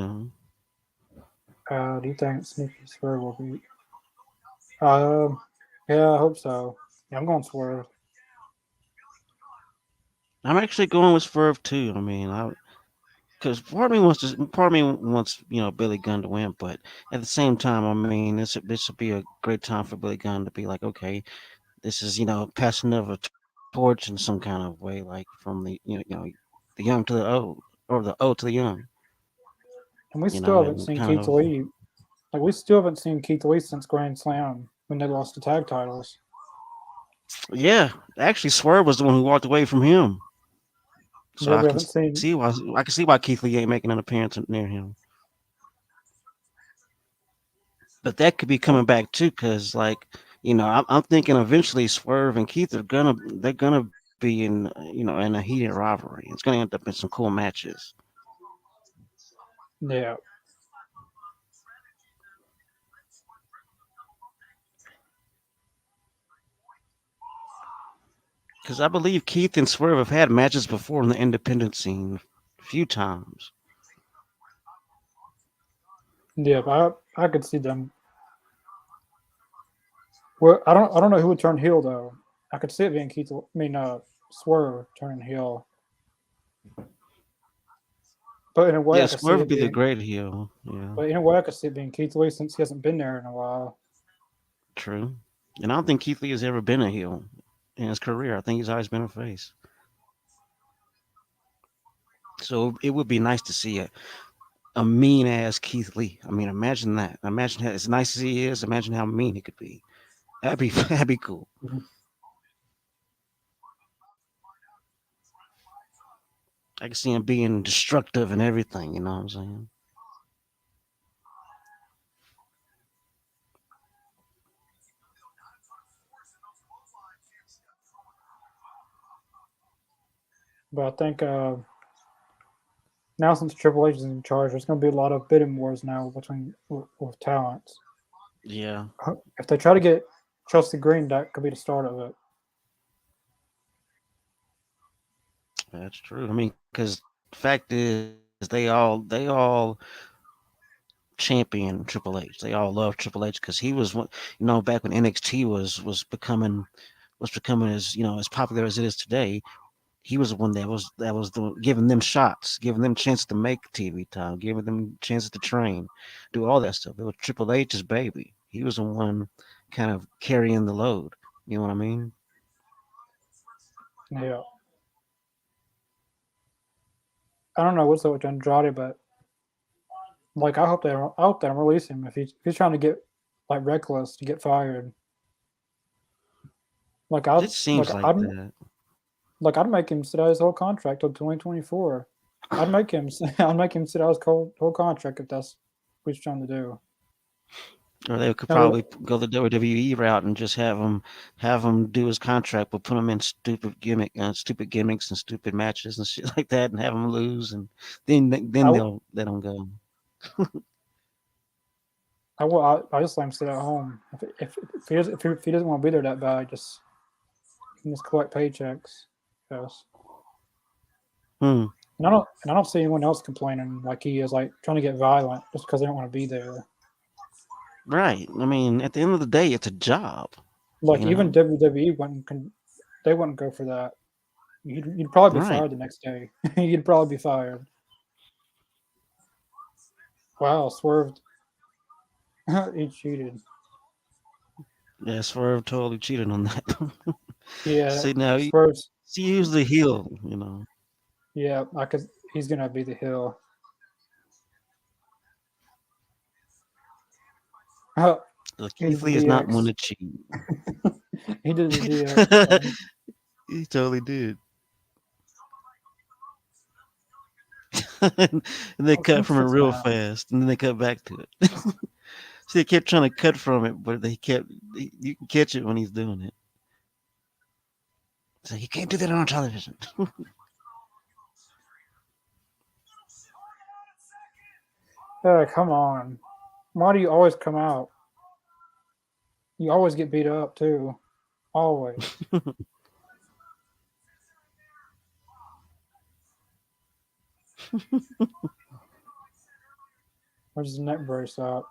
know. Do you think Sneaky Swerve will be? Um, yeah, I hope so. Yeah, I'm going Swerve. I'm actually going with Swerve too. I mean, because part of me wants Billy Gunn to win, but at the same time, I mean, this would be a great time for Billy Gunn to be like, okay, this is passing of a torch in some kind of way, like from the young to the old, or the old to the young, And we still haven't and seen kind Keith of. Lee. Like we still haven't seen Keith Lee since Grand Slam when they lost the tag titles. Yeah, actually, Swerve was the one who walked away from him. So Yeah, I we can haven't see seen. why Keith Lee ain't making an appearance near him. But that could be coming back too, because like I'm thinking eventually Swerve and Keith they're gonna be in a heated rivalry. It's gonna end up in some cool matches. Yeah, Because I believe Keith and Swerve have had matches before in the independent scene a few times. yeah, but I could see them. Well, I don't know who would turn heel though. I could see it being Keith. Swerve turning heel. But in a way, Yeah, I could see Swerve would it be the being. great heel. Yeah, But in a way, I could see it being Keith Lee since he hasn't been there in a while. true. And I don't think Keith Lee has ever been a heel in his career. I think he's always been a face. So it would be nice to see a mean ass Keith Lee. I mean, imagine that. Imagine how as nice as he is. Imagine how mean he could be. That'd be that'd be cool. Mhm. I can see him being destructive and everything. You know what I'm saying? But I think now since Triple H is in charge, there's going to be a lot of bidding wars now between with talents. Yeah, If they try to get Chelsea Green, that could be the start of it. that's true. I mean, because fact is, they all champion Triple H. They all love Triple H because he was one. Back when NXT was becoming as popular as it is today. He was the one giving them shots, giving them chances to make TV time, giving them chances to train, do all that stuff. It was Triple H's baby. He was the one kind of carrying the load. You know what I mean? Yeah. I don't know what's up with Andrade, but like I hope they don't release him if he's trying to get like reckless to get fired. Like I'd It like seems like I'd that. like I'd make him sit out his whole contract till 2024. I'd make him I'd make him sit out his whole contract if that's what he's trying to do. Or they could That way, probably go the WWE route and just have him do his contract, but put him in stupid gimmicks and stupid matches and shit like that, and have him lose, and then I they'll let him go. I just let him sit at home. If he doesn't want to be there that bad, he can just collect paychecks. Yes. Hmm. And I don't see anyone else complaining like he is, like trying to get violent just because they don't want to be there. Right. I mean, at the end of the day, it's a job. Like You even know. WWE they wouldn't go for that. You'd probably be Right. fired the next day. You'd probably be fired. Wow, swerved. He cheated. Yeah, Swerve totally cheated on that. Yeah, See now, swerves. see, who's the heel. You know, Yeah, I could. He's gonna be the heel. Keith He's the Lee is not one DX. to cheat. He did the DX thing. He totally did. And they Oh, cut come from it sit real down. fast, and then they cut back to it. See, they kept trying to cut from it, but you can catch it when he's doing it. So you can't do that on television. Yeah, come on. Why do you always come out? You always get beat up too. Always. Where's the neck brace at?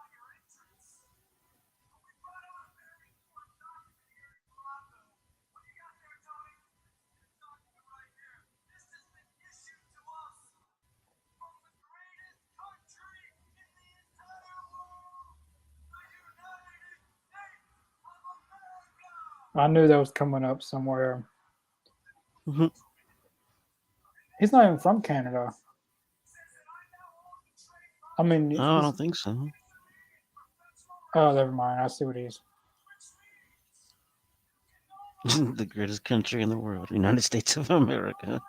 I knew that was coming up somewhere. No, He's not even from Canada. I mean, I he's. don't think so. Oh, never mind. I see what he's. The greatest country in the world, United States of America.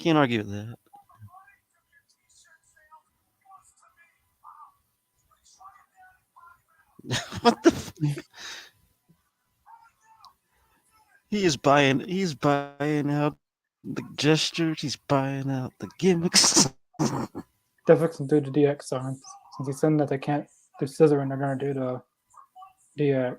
Can't argue with that. What the? He is buying. He's buying out the gestures. He's buying out the gimmicks. Definitely can do the DX sign since he's saying that they can't do scissoring. They're gonna do the DX.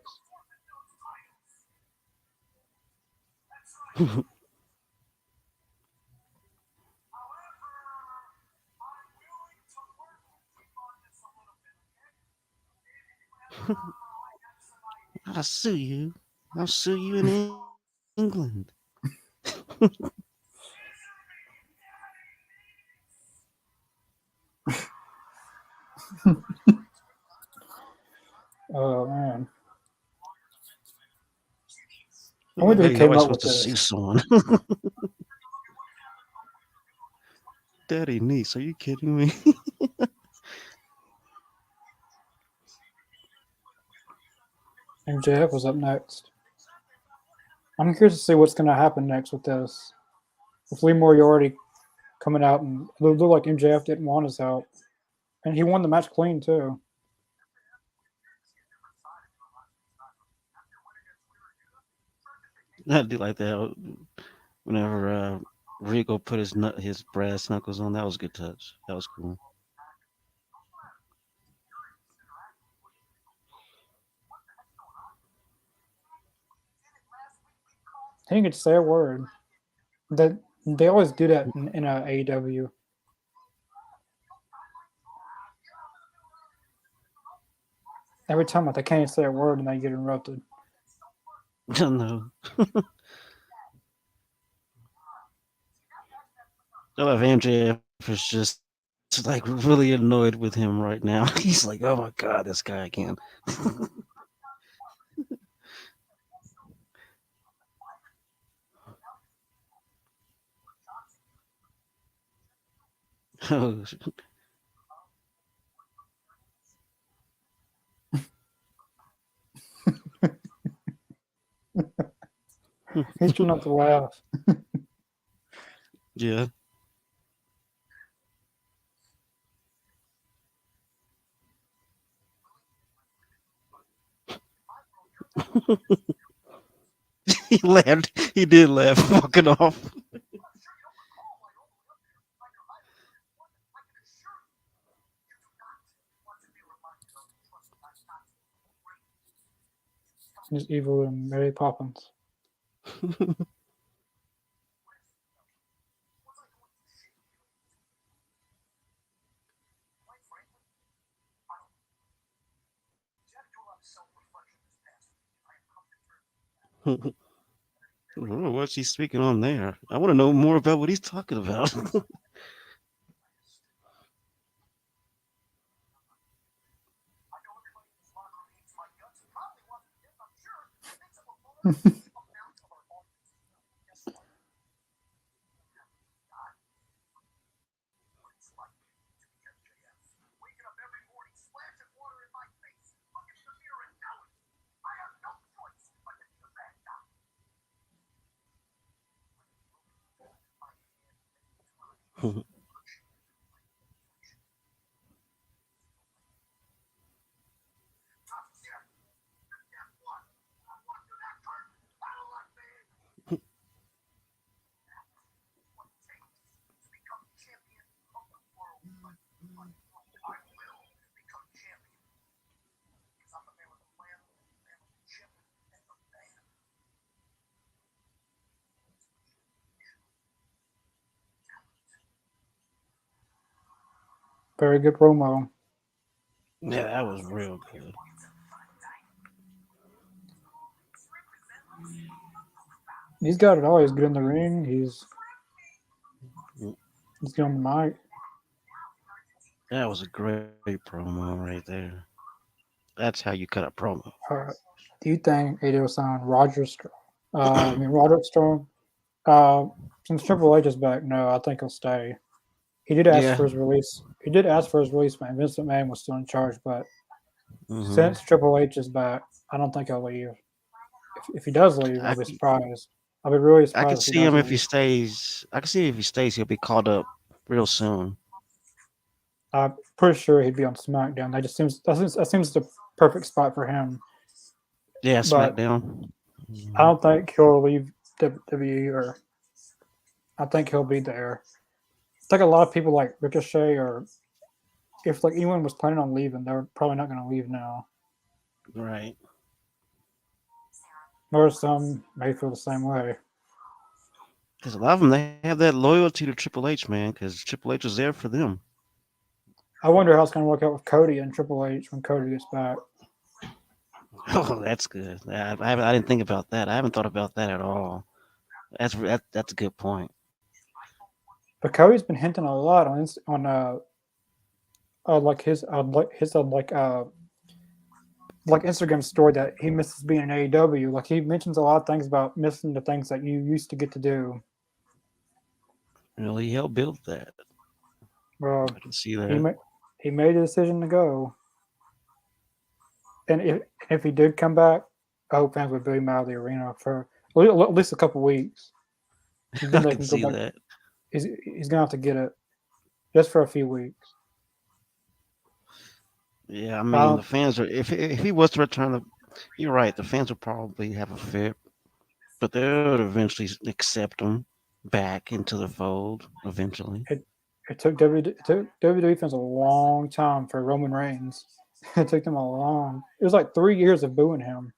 I'll sue you. I'll sue you in England. Oh man, I How wonder who you came always up supposed with to sue this. someone. Daddy niece, are you kidding me? MJF was up next. I'm curious to see what's gonna happen next with this. With Lee Moriarty coming out and it looked like MJF didn't want his help, and he won the match clean too. I do like that whenever Rico put his brass knuckles on. That was a good touch. That was cool. He didn't get to say a word. That they always do that in AEW. Every time like, they can't say a word and they get interrupted. No, I love MJF is just like really annoyed with him right now. He's like, oh my god, this guy again. Oh, He's trying not to laugh. yeah. He laughed. He did laugh walking off. He's evil and Mary Poppins. What's he speaking on there? I want to know more about what he's talking about. Very good promo. Yeah, that was real good. He's got it all. He's good in the ring. He's good on the mic. That was a great promo right there. That's how you cut a promo. Do you think AEW signed Roger Strong? Roderick Strong. Uh, since Triple H is back, no, I think he'll stay. He did ask Yeah. for his release. He did ask for his release when Vince McMahon was still in charge, but Hmm. since Triple H is back, I don't think he'll leave. If he does leave, I I'll be c- surprised. I'll be really I could surprised if he see does him if he leave. stays. I could see if he stays, he'll be called up real soon. I'm pretty sure he'd be on SmackDown. That seems the perfect spot for him. Yeah, But SmackDown. I Hmm. don't think he'll leave WWE, or I think he'll be there. I think a lot of people like Ricochet, or if like anyone was planning on leaving, they're probably not going to leave now. Right. Or some may feel the same way. Because a lot of them, they have that loyalty to Triple H, man. Because Triple H was there for them. I wonder how it's going to work out with Cody and Triple H when Cody gets back. Oh, that's good. I didn't think about that. I haven't thought about that at all. That's a good point. But Cody's been hinting a lot on like his Instagram story that he misses being in AEW. Like he mentions a lot of things about missing the things that you used to get to do. He helped build that. I Well, can see he that. ma- he made a decision to go, and if he did come back, I hope fans would boot him out of the arena for at least a couple weeks. I Then they can can go see back. that. He's gonna have to get it just for a few weeks. Yeah, I mean, Uh, the fans are. If he was to return, you're right. The fans would probably have a fit, but they would eventually accept him. back into the fold eventually. It it took WWE fans a long time for Roman Reigns. It took them a long. It was like 3 years of booing him,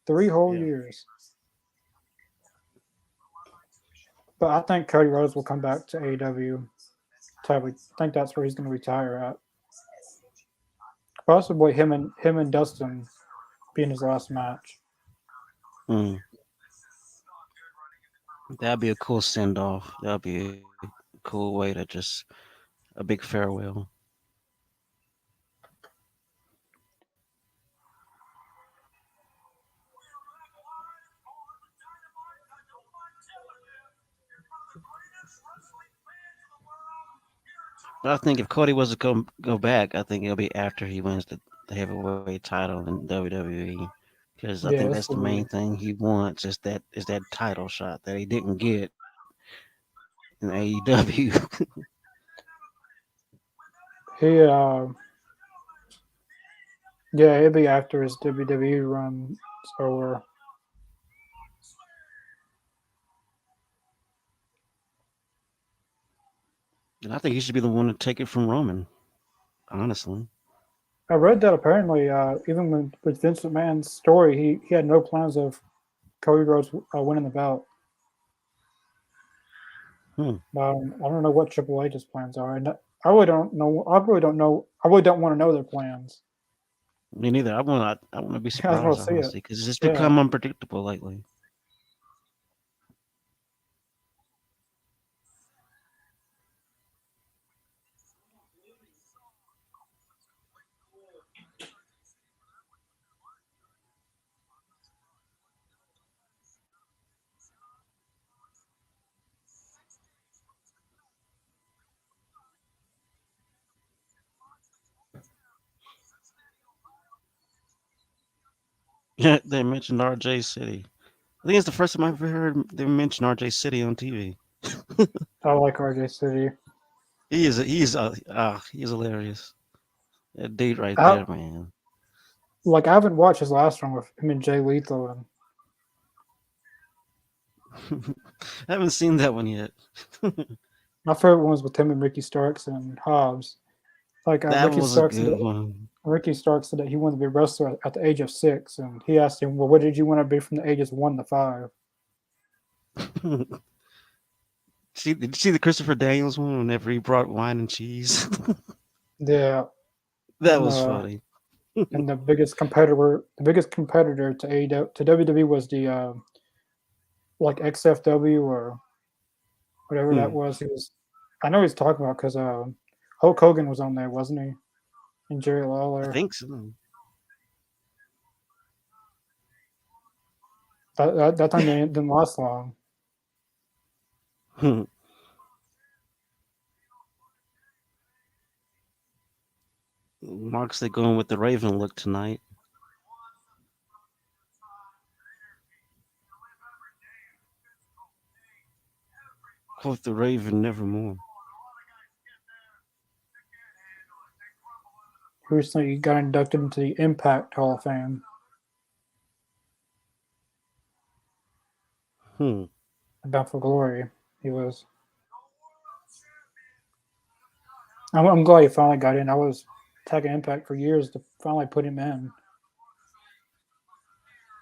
3 whole years. But I think Cody Rhodes will come back to AEW. I think that's where he's going to retire at. Possibly him and Dustin being his last match. Mm. That'd be a cool send off. That'd be a cool way to just a big farewell. But I think if Cody was to go back, I think it'll be after he wins the heavyweight title in WWE. Because I think Yeah, that's this the will main be. thing he wants is that title shot that he didn't get in AEW. He yeah, it'll be after his WWE run is over. And I think he should be the one to take it from Roman. Honestly. I read that apparently, even with Vince McMahon's story, he had no plans of Cody Rhodes winning the belt. Hmm. I don't know what Triple H's plans are, and I really don't know. I really don't know. I really don't want to know their plans. Me neither. I want to be I just want surprised to see it. honestly because it's Yeah, become unpredictable lately. Yeah, they mentioned RJ City. I think it's the first time I've ever heard them mention RJ City on TV. I like RJ City. He is hilarious. That dude right I there, man. I haven't watched his last one with him and Jay Lethal, and I haven't seen that one yet. my favorite one was with him and Ricky Starks and Hobbs. That was a good one. Ricky Starks said that he wanted to be a wrestler at the age of 6, and he asked him, "Well, what did you want to be from the ages 1 to 5?" Did you see the Christopher Daniels one whenever he brought wine and cheese? Yeah, That and was funny. the biggest competitor to AEW, to WWE was the like XFW or whatever that Hmm, was. I know he's talking about because Hulk Hogan was on there, wasn't he? And Jerry I Lawler. think so. That time didn't last long. Moxley going with the Raven look tonight. Quote the Raven nevermore. He recently got inducted into the Impact Hall of Fame. Hmm. Bound for Glory. He was. I'm glad he finally got in. I was tagging Impact for years to finally put him in.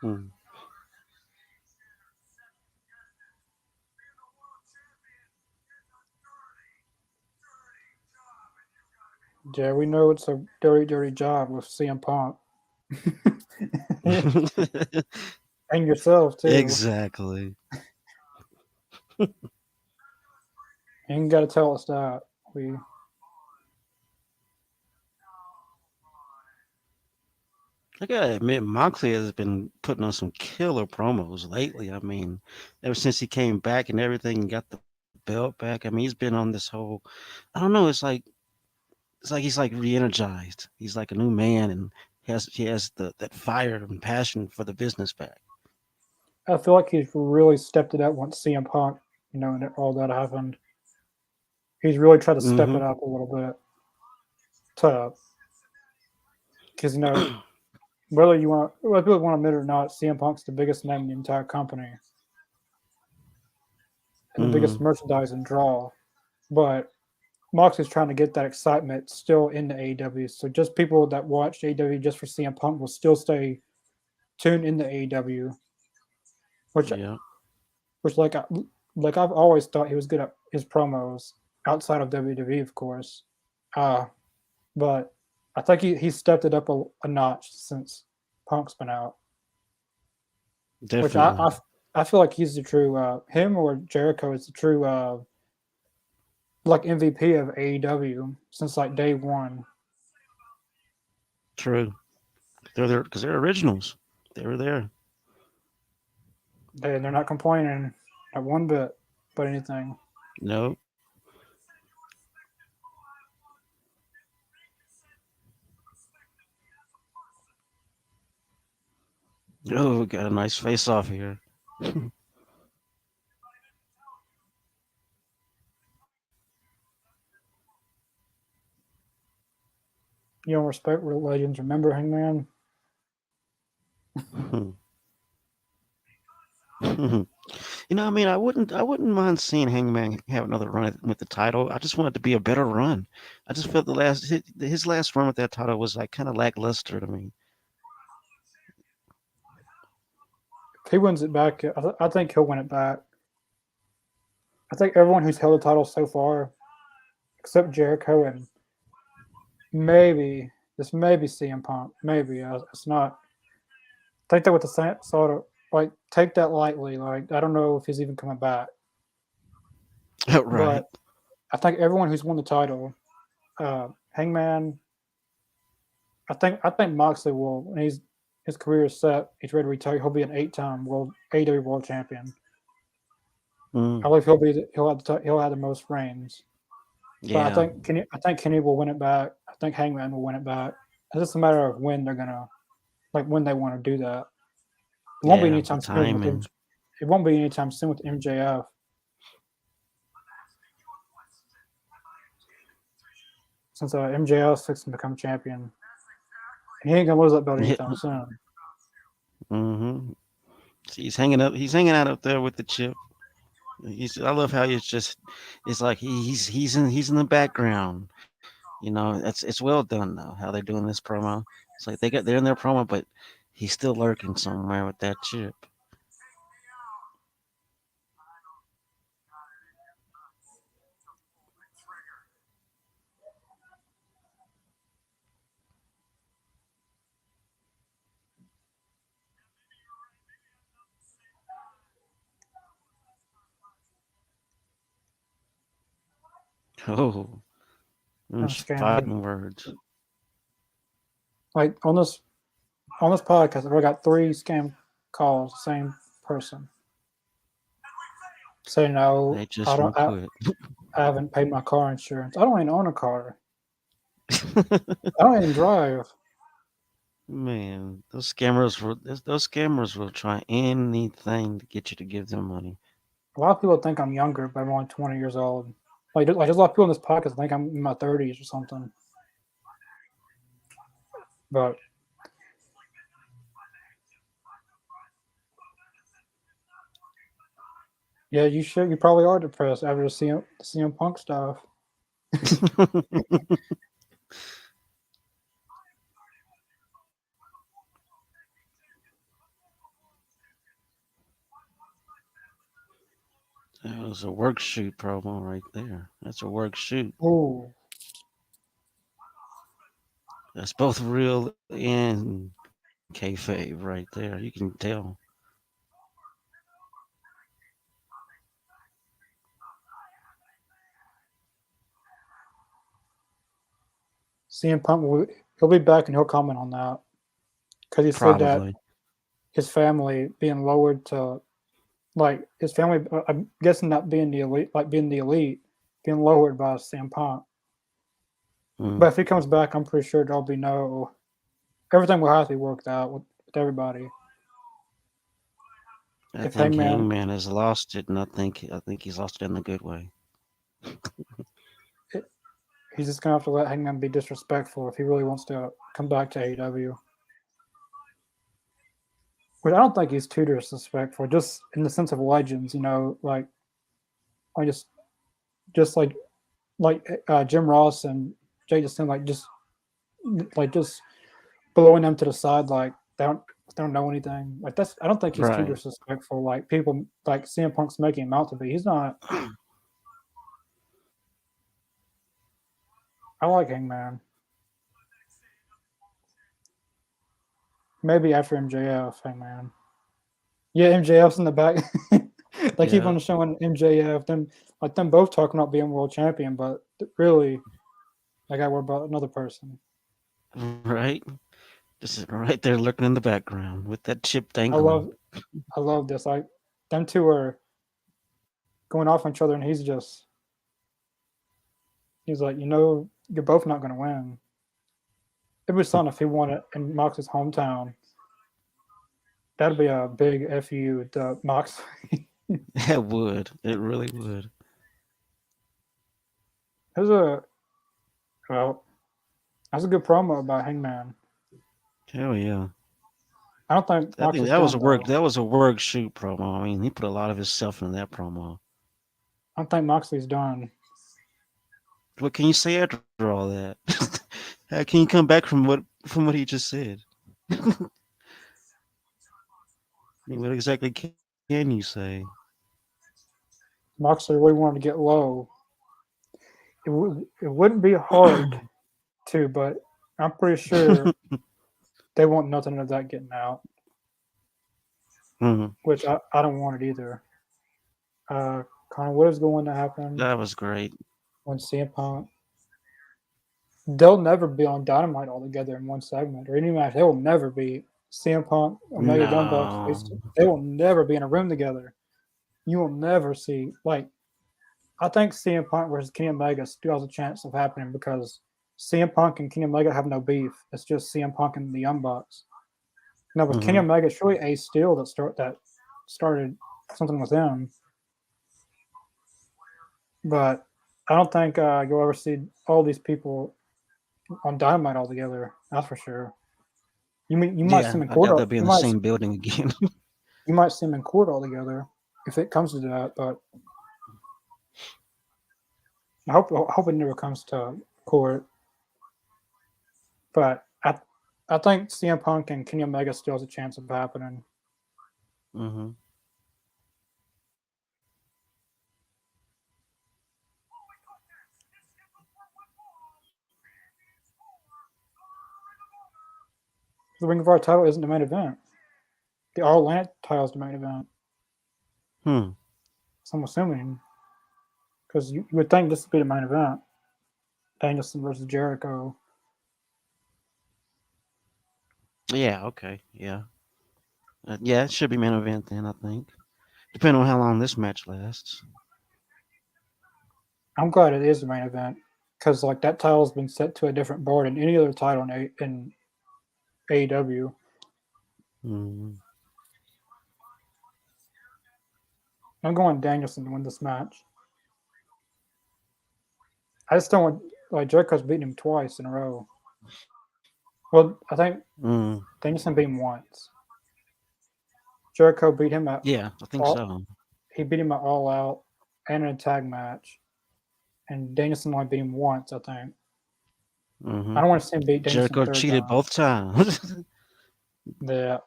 Hmm. Yeah, we know it's a dirty, dirty job with CM Punk. And yourself, too. Exactly. You ain't got to tell us that. We I gotta admit, Moxley has been putting on some killer promos lately. I mean, ever since he came back and everything and got the belt back. I mean, he's been on this whole. I don't know. It's like he's like re-energized. He's like a new man and he has that fire and passion for the business back. I feel like he's really stepped it up once CM Punk, and all that happened. He's really tried to step Mm-hmm. it up a little bit to because whether people want to admit it or not, CM Punk's the biggest name in the entire company, and the biggest Mm-hmm. merchandising draw. But Moxley's trying to get that excitement still in the AEW. So just people that watch AEW just for CM Punk will still stay tuned in the AEW, which Yeah. which like I've always thought he was good at his promos outside of WWE, of course. Uh, but I think he stepped it up a notch since Punk's been out. Which Definitely. I feel like he's the true him or Jericho is the true like MVP of AEW since like day one. True. They're there because they're originals. They were there. They're not complaining at one bit about anything. No. Oh, we got a nice face off here. You don't respect real legends. Remember Hangman? I mean, I wouldn't mind seeing Hangman have another run with the title. I just want it to be a better run. I just felt his last run with that title was like kind of lackluster to me. If he wins it back, I think he'll win it back. I think everyone who's held the title so far, except Jericho and maybe this maybe CM Punk, maybe it's not. Take that with the same sort of like take that lightly. Like I don't know if he's even coming back, Right. but I think everyone who's won the title, Hangman, I think Moxley will when his career is set, he's ready to retire. He'll be an 8-time world AEW world champion. I Mm, believe he'll have the most reigns. But yeah. I think Kenny will win it back. I think Hangman will win it back. It's just a matter of when they're gonna like when they want to do that. It won't be Yeah. The anytime soon with timing. it won't be anytime soon with MJF since MJF's fixing to become champion. He ain't gonna lose that belt anytime soon. Mm-hmm. He's hanging up. He's hanging out up there with the chip. I love how it's like he's in the background. It's well done though how they're doing this promo. It's like they're in their promo, but he's still lurking somewhere with that chip. Oh, And those scamming. fighting words. Like on this podcast, we got 3 scam calls, same person. Say no, They just won't quit. I haven't paid my car insurance. I don't even own a car. I don't even drive. Man, those scammers will try anything to get you to give them money. A lot of people think I'm younger, but I'm only 20 years old. Like there's a lot of people in this podcast think I'm in my 30s or something. But yeah, you should. You probably are depressed after the CM Punk stuff. That was a work shoot promo right there. That's a work shoot. Ooh, That's both real and kayfabe right there. You can tell. CM Punk he'll be back and he'll comment on that because he said that Probably. his family being lowered to like his family. I'm guessing not being the elite, like being the elite, being lowered by CM Punk. Mm. But if he comes back, I'm pretty sure there'll be no everything will have to be worked out with everybody. I If think Hangman, Hangman has lost it, and I think he's lost it in a good way. it, he's just gonna have to let Hangman be disrespectful if he really wants to come back to AEW. Which I don't think he's too disrespectful, just in the sense of legends, like like just like Jim Ross and Jay just seem like just blowing them to the side like they don't know anything. Like that's I don't think he's too Right. disrespectful. Like people like CM Punk's making him out to be. He's not. I like Hangman. Maybe after MJF, Hangman. Yeah, MJF's in the back. They keep Yeah. on showing MJF, them both talking about being world champion, but really, I got worried about another person. Right. Just right there lurking in the background with that chip I dangling. love, I love this. Like them two are going off on each other, and he's like, you're both not going to win. It would be something if he won it in Mox's hometown. That'd be a big fu to Mox. It would. It really would. There's a well, that's a good promo about Hangman. Hell yeah. I don't think I Mox think is that was a done work. though. That was a work shoot promo. I mean, he put a lot of himself in that promo. I don't think Moxley's done. What can you say after all that? How can you come back from what he just said? I mean, what exactly can you say? Moxley really wanted to get low. It wouldn't be hard to, but I'm pretty sure they want nothing of that getting out, Mhm. which I don't want it either. Connor, what is going to happen That was great. when CM Punk? They'll never be on Dynamite all together in one segment or any match. They will never be CM Punk, Omega Young Bucks. No. They will never be in a room together. You will never see like I think CM Punk versus Kenny Omega still has a chance of happening because CM Punk and Kenny Omega have no beef. It's just CM Punk and the Young Bucks. Now with Kenny Hmm. Omega, it's really Ace Steel that started something with him. But I don't think you'll ever see all these people on Dynamite all together. That's for sure. You might see Yeah, them in I court. doubt they'll be in the same building again. You might see them in court all together if it comes to that. But I hope it never comes to court. But I think CM Punk and Kenny Omega still has a chance of happening. Hmm. The Ring of Honor title isn't the main event. The All Atlantic title is the main event. Hmm. So I'm assuming because you would think this would be the main event. Danielson versus Jericho. Yeah. Okay. Yeah. Yeah. It should be main event then. I think, depending on how long this match lasts. I'm glad it is the main event because like that title has been set to a different board than any other title in AEW. Hmm. I'm going Danielson to win this match. I just don't want like Jericho's beaten him twice in a row. Well, I think Mm. Danielson beat him once. Jericho beat him at Yeah, I think all. so. He beat him at All Out and in a tag match, and Danielson only beat him once. I think. Hmm. I don't want to see him beat Danielson a Jericho third cheated time. both times. Yeah,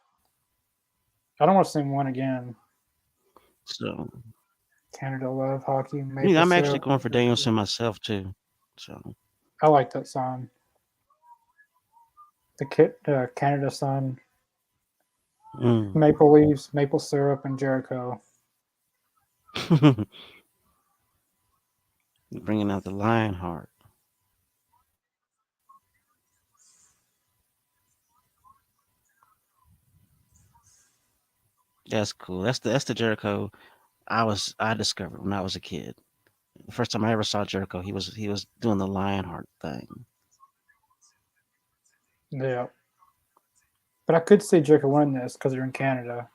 I don't want to see him win again. So, Canada love hockey, I mean, maple I'm actually syrup. going for Danielson myself too. So, I like that song. The Canada song, mm. maple leaves, maple syrup, and Jericho. Bringing out the lion heart. That's cool. That's the Jericho I discovered when I was a kid. The first time I ever saw Jericho, he was doing the lion heart thing. Yeah, but I could see Jericho winning this because they're in Canada.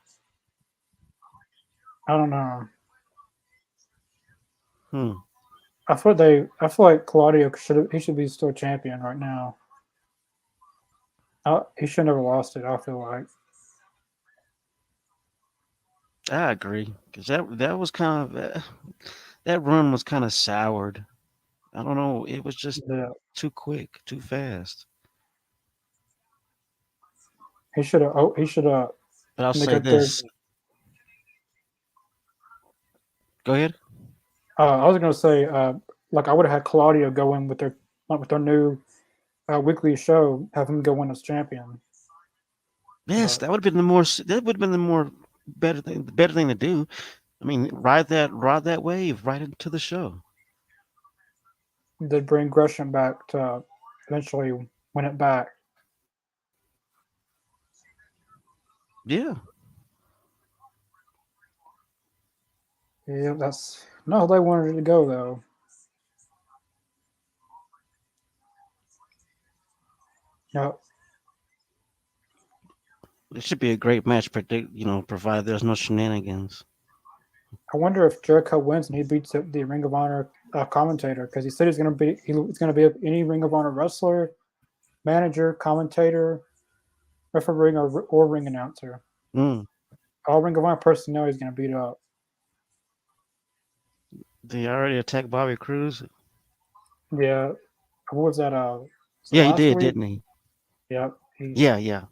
I don't know. Hmm. I feel like Claudio he should be still champion right now. He should never lost it. I feel like I agree because that was kind of that run was kind of soured. I don't know. It was just Yeah, too quick, too fast. he should have. Oh, he should have. But I'll When they say got their, this. Go ahead. I was gonna say, like I would have had Claudio go in with their like with their new weekly show, have him go in as champion. Yes, But that would have been the more. That would have been the more better thing. The better thing to do. I mean, ride that wave right into the show. they bring Gresham back to eventually win it back. Yeah, Yeah, that's not how they wanted it to go though. Yeah, it should be a great match. Predict, provided there's no shenanigans. I wonder if Jericho wins and he beats the Ring of Honor commentator because he said he's gonna be any Ring of Honor wrestler, manager, commentator, referee, or ring announcer. Mm. All Ring of Honor personnel he's gonna beat up. Did he already attack Bobby Cruz? Yeah, what was that? Was it Yeah, he last did, week? didn't he? Yep. He. Yeah, yeah.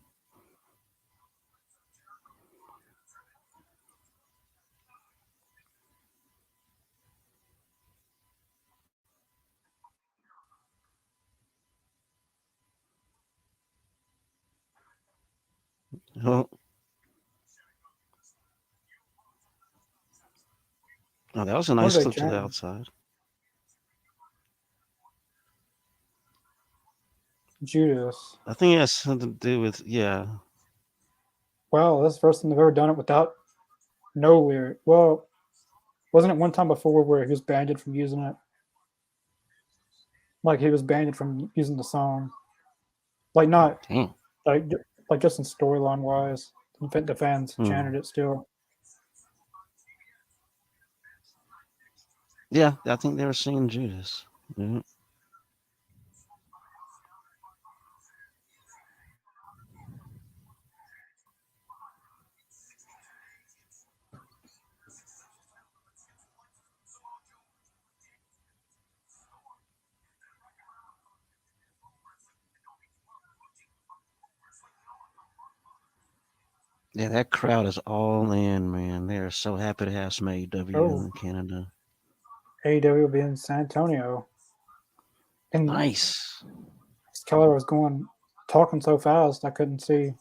Oh, oh, that was a What nice are they slip to the chanting? outside. Judas. I think it has something to do with yeah. Well, that's the first time they've ever done it without no lyric. Well, wasn't it one time before where he was banned from using it? Like he was banned from using the song. Like not Damn. like like just in storyline wise. The fans Hmm. chanted it still. Yeah, I think they were singing Judas. Yeah. Yeah, that crowd is all in, man. They are so happy to have some AEW Oh, in Canada. AEW will be in San Antonio. And Nice. Keller was going talking so fast I couldn't see.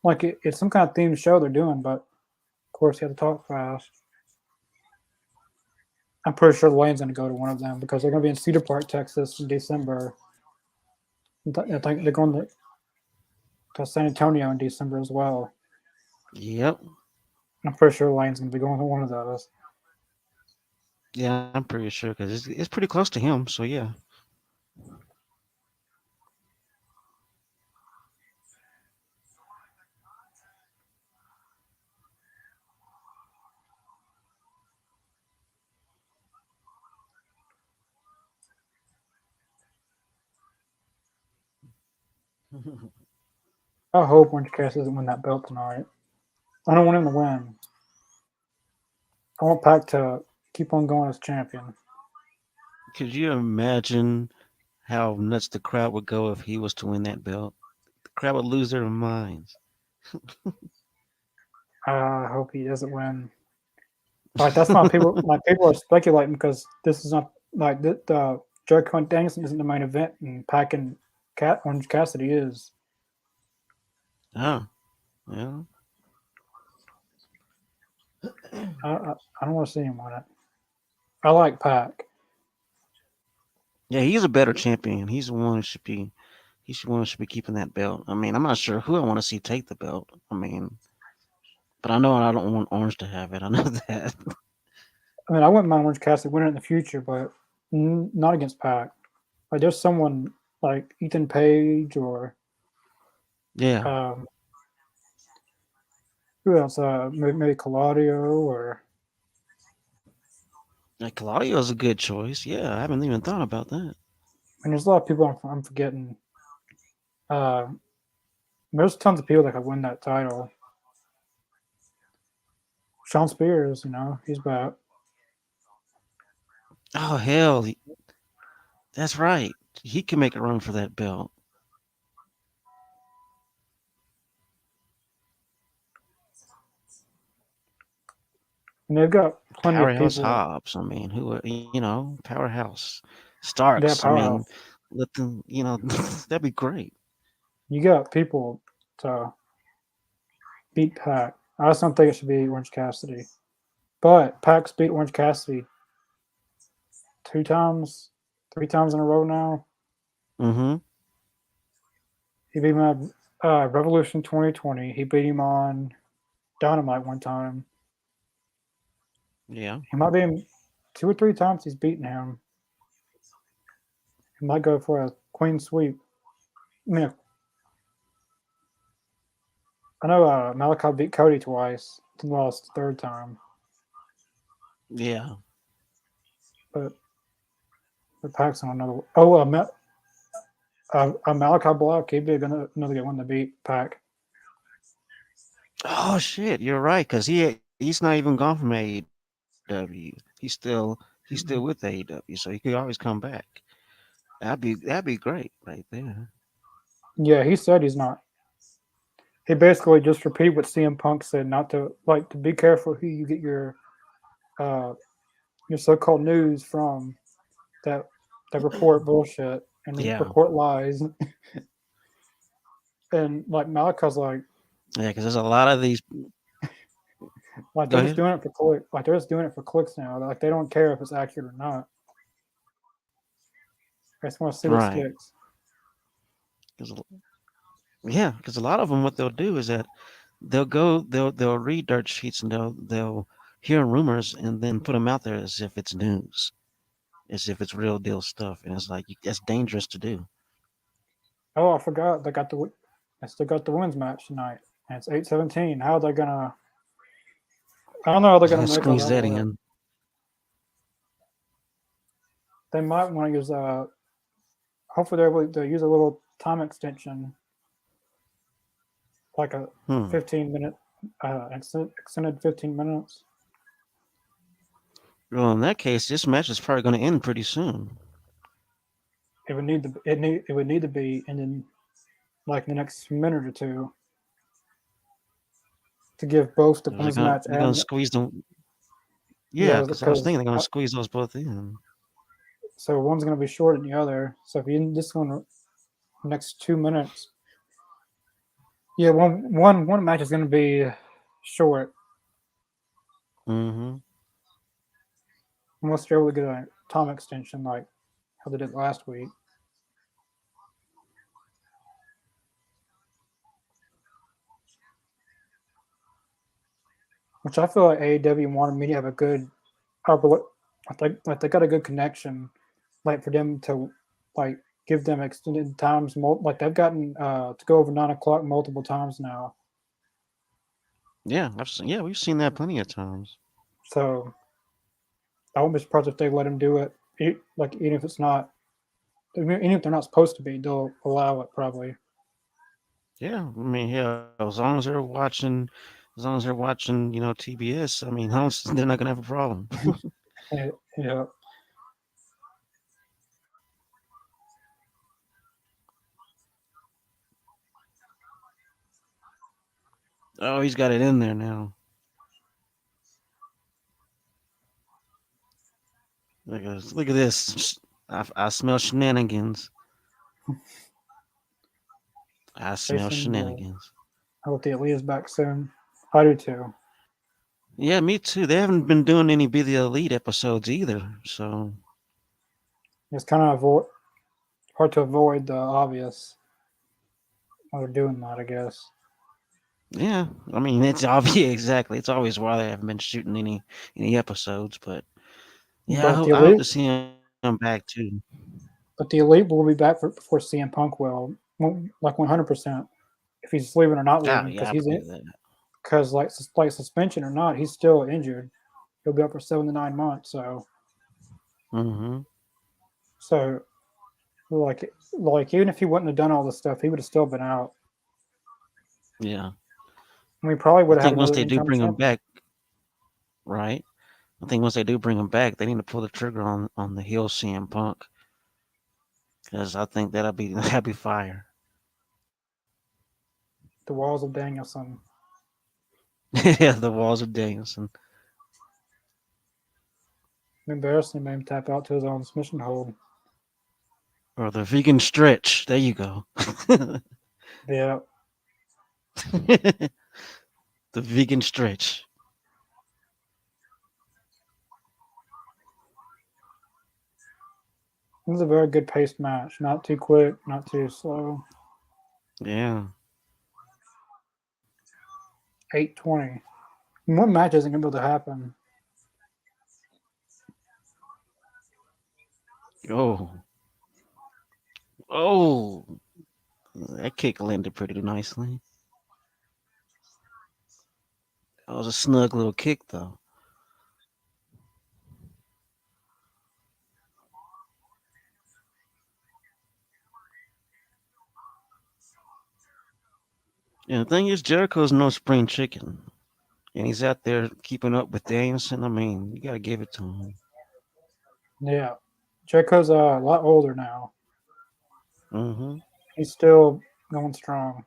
Like it's some kind of themed show they're doing, but of course he had to talk fast. I'm pretty sure Lane's going to go to one of them because they're going to be in Cedar Park, Texas in December. I think they're going to San Antonio in December as well. Yep. I'm pretty sure Lane's going to be going to one of those. Yeah, I'm pretty sure because it's pretty close to him. So yeah. I hope Orange Cassidy doesn't win that belt tonight. I don't want him to win. I want Pac to keep on going as champion. Could you imagine how nuts the crowd would go if he was to win that belt? The crowd would lose their minds. I hope he doesn't win. Like that's not people. Like people are speculating because this is not like the Jericho and Danielson isn't the main event, and Pac and Orange Cassidy is. Oh, yeah. I don't want to see him win it. I like Pac. Yeah, he's a better champion. He's the one who should be. He's the one who should be keeping that belt. I mean, I'm not sure who I want to see take the belt. I mean, but I know I don't want Orange to have it. I know that. I mean, I wouldn't mind Orange Cassidy winning it in the future, but not against Pac. Like there's someone like Ethan Page or Yeah, um, who else? Maybe Claudio or like Claudio's a good choice. Yeah, I haven't even thought about that. I mean, there's a lot of people I'm forgetting. Uh, there's tons of people that could win that title. Sean Spears, he's back. Oh hell, that's right. He can make a run for that belt. And they've got plenty of Powerhouse people. Hobbs. I mean, powerhouse Starks. That I mean, powerhouse. let them. That'd be great. You got people to beat Pac. I just don't think it should be Orange Cassidy. But Pac's beat Orange Cassidy 2 times, 3 times in a row now. Mm-hmm. He beat him at Revolution 2020. He beat him on Dynamite one time. Yeah. He might be him 2 or 3 times he's beaten him. He might go for a clean sweep. I mean, I know Malachi beat Cody twice, and lost the third time. Yeah. But the Pac's on another. Oh, Malachi Black, he'd be another good one to beat Pac. Oh shit, you're right. Cause he's not even gone from AEW. He's still with AEW, so he could always come back. That'd be great right there. Yeah, he said he's not. He basically just repeated what CM Punk said, not to like to be careful who you get uh, your so-called news from that that report bullshit and Yeah. report lies. And like Malachi's Yeah. Cause there's a lot of these. like they're Go just ahead. doing it for click. Like they're just doing it for clicks now. Like they don't care if it's accurate or not. They just want to see what Right. sticks. 'Cause yeah. Because a lot of them, what they'll do is that they'll read dirt sheets and they'll hear rumors and then put them out there as if it's news, as if it's real deal stuff, and it's like that's dangerous to do. Oh, I forgot they still got the women's match tonight, and it's 8:17. How are they gonna? I don't know how they're gonna make all Squeeze that that work. in. They might want to use hopefully they'll use a little time extension, like a Hmm. 15-minute extended 15 minutes. Well, in that case, this match is probably going to end pretty soon. It would need to be in like the next minute or two to give both the women's match They're gonna and squeeze them. yeah, Yeah, because I was because thinking they're gonna squeeze those both in. so one's gonna be shorter than the other. So if you end this one next 2 minutes, yeah, one match is gonna be short Mm-hmm. unless they're able to get a time extension like how they did last week. Which I feel like AEW wanted me to have a good, I think like they got a good connection, like for them to like give them extended times. Like they've gotten to go over 9 o'clock multiple times now. Yeah, yeah, we've seen that plenty of times. So I won't be surprised if they let them do it. Like even if it's not, even if they're not supposed to be, they'll allow it probably. Yeah, I mean, yeah, as long as they're watching, TBS. I mean, they're not gonna have a problem. Yeah, Oh, he's got it in there now. Look at this. I smell shenanigans. I smell Jason. shenanigans. I hope the Elite is back soon. I do too. Yeah, me too. They haven't been doing any Be the Elite episodes either. So It's kind of hard to avoid the obvious while they're doing that, I guess. yeah, I mean it's obvious exactly. It's always why they haven't been shooting any episodes. But yeah, But the I hope Elite to see him back too. But the elite will be back before CM Punk will, like 100%. If he's leaving or not Oh leaving, yeah, because I he's in, believe that. because like suspension or not, he's still injured. He'll be out for 7 to 9 months. Mm-hmm. So like even if he wouldn't have done all this stuff, he would have still been out. Yeah, And we probably I would have had think once another they do interim bring him champion. back, right? I think once they do bring him back, they need to pull the trigger on the heel CM Punk because I think that'll be that'll be fire. The walls of Danielson. Yeah, the walls of Danielson Embarrassing, made him tap out to his own submission hold. or the vegan stretch. There you go. Yeah, The vegan stretch. it was a very good paced match. Not too quick, not too slow. Yeah. 8:20. What match isn't going to be able to happen? Oh. Oh. That kick landed pretty nicely. That was a snug little kick, though. And the thing is, Jericho's no spring chicken. And he's out there keeping up with Danielson. I mean, you got to give it to him. Yeah. Jericho's a lot older now. Mm-hmm. He's still going strong.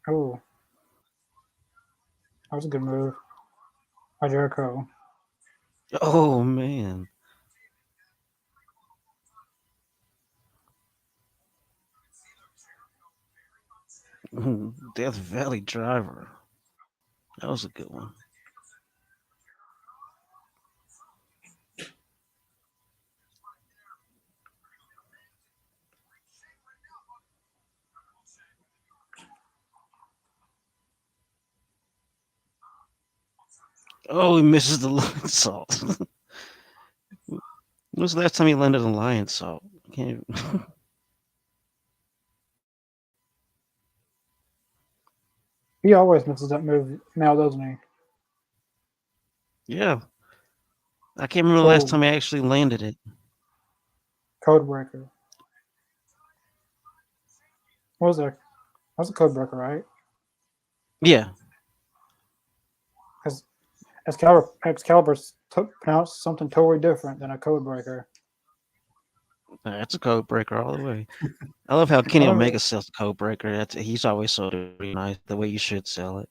Oh, that was a good move by Jericho. Oh, man. Death Valley Driver. That was a good one. Oh, he misses the lion salt. When was the last time he landed a lion salt? I can't even... He always misses that move now, doesn't he? Yeah. I can't remember the last Oh, time he actually landed it. code breaker. What was that? That was a code breaker, right? Yeah. Because Excalibur pronounced something totally different than a code breaker. That's a code breaker all the way. I love how I Kenny remember Omega sells the code breaker. He's always sold it really nice, the way you should sell it.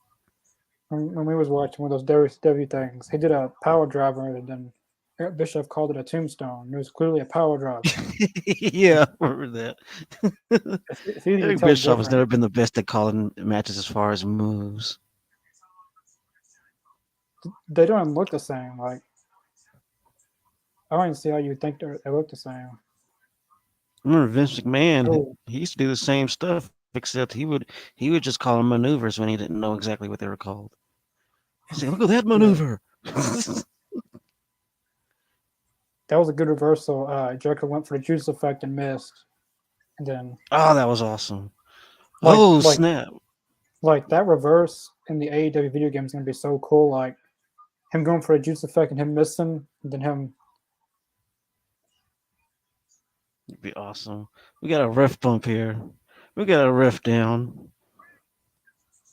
when we was watching one of those WCW things, he did a power driver, and then Eric Bischoff called it a tombstone. It was clearly a power driver. Yeah, I remember that. It's easy to Eric tell the Bischoff has difference. never been the best at calling matches as far as moves. They don't even look the same. Like I don't even see how you think they look the same. I remember Vince McMahon, Oh, he used to do the same stuff, except he would just call them maneuvers when he didn't know exactly what they were called. He'd say, "Look at that yeah, maneuver." that was a good reversal. Jericho went for the juice effect and missed, and then Oh, that was awesome. like Oh, like snap. like that reverse in the AEW video game is gonna be so cool. Like him going for a juice effect and him missing, and then him. It'd be awesome. We got a riff bump here. We got a riff down.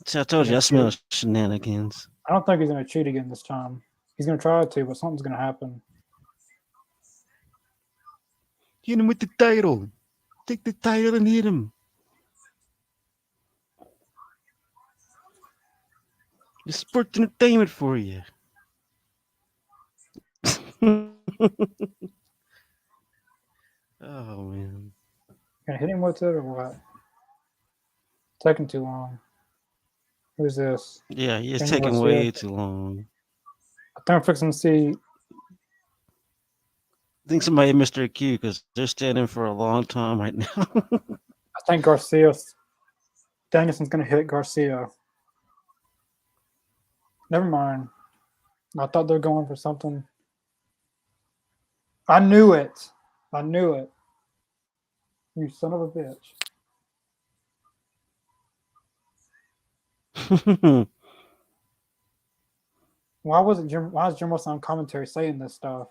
See, I told He's you, I gonna smell cheat. shenanigans. I don't think he's gonna cheat again this time. He's gonna try to, but something's gonna happen. Hit him with the title. Take the title and hit him. It's sports entertainment for you. Oh man. Gonna hit him with it or what? Taking too long. Who's this? Yeah, he is Daniel taking Garcia. way too long. I think I'm fixing to see. I think somebody missed their cue because they're standing for a long time right now. I think Garcia. Danielson's gonna hit Garcia. Never mind. I thought they were going for something. I knew it. I knew it. You son of a bitch. Why wasn't Jim? Why is Jim Wilson on commentary saying this stuff?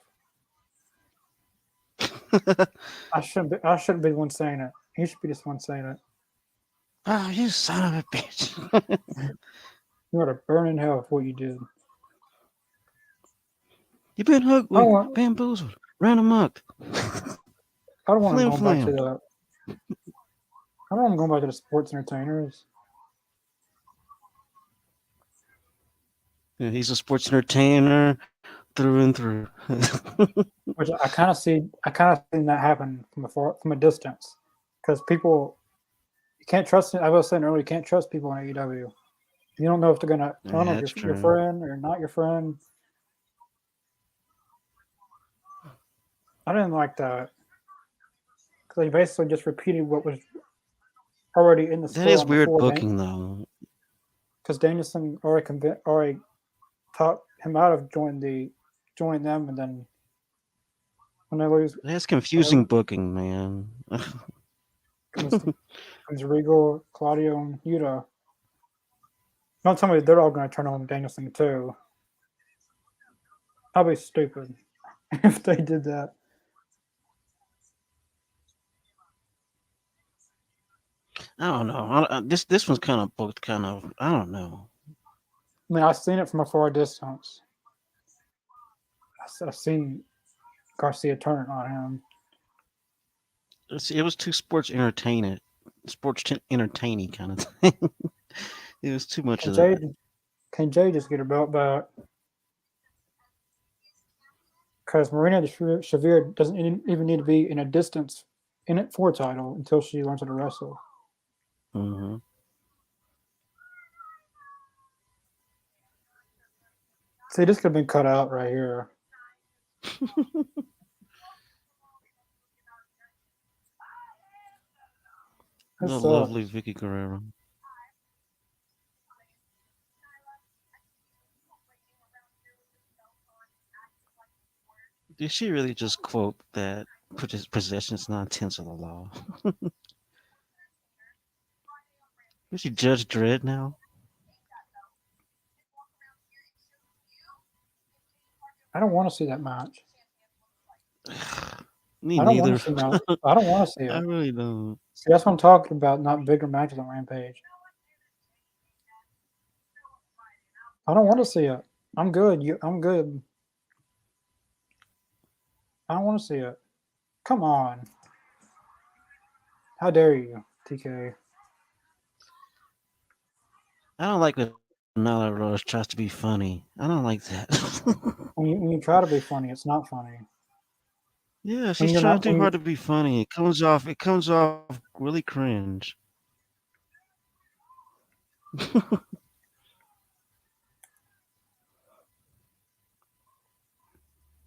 I shouldn't. I shouldn't be the one saying it. He should be just one saying it. Oh, you son of a bitch. You ought to burn in hell for what you did. You've been I don't hoodwinked, want. bamboozled, ran amok, I don't want him flim going back to flammed. the. I don't want him going back to the sports entertainers. Yeah, he's a sports entertainer through and through. Which I kind of see. I kind of seen that happen from a distance, because people you can't trust. I was saying earlier, you can't trust people in AEW. You don't know if they're gonna. I don't Yeah, know if that's your true. friend or not your friend. I didn't like that because they basically just repeated what was already in the That is storyline weird before. booking, though. Because Danielson already talked him out of joining them, and then when they lose, That's when confusing booking, man. comes comes Regal, Claudio, and Yuta. Don't tell me they're all going to turn on Danielson too. I'll be stupid if they did that. I don't know. This one's kind of booked, kind of. I don't know. I mean, I've seen it from a far distance. I've seen Garcia turn on him. It was too entertaining kind of thing. It was too much Can of Jay, that. can Jay just get her belt back? Because Marina Shavir doesn't even need to be in a distance in it for a title until she learns how to wrestle. Hmm. See, this could have been cut out right here. This The lovely sucks. Vicky Guerrero. Did she really just quote that possession is 9/10 of the law? Is she Judge Dredd now? I don't want to see that match. Me I don't want neither. to see that. I don't want to see I it. really don't. See, that's what I'm talking about. Not bigger matches on Rampage. I don't want to see it. I'm good. I'm good. I don't want to see it. Come on. How dare you, TK? I don't like when Nyla Rose tries to be funny. I don't like that. When you try to be funny, it's not funny. Yeah, When she's you're trying not too when hard you to be funny. It comes off really cringe.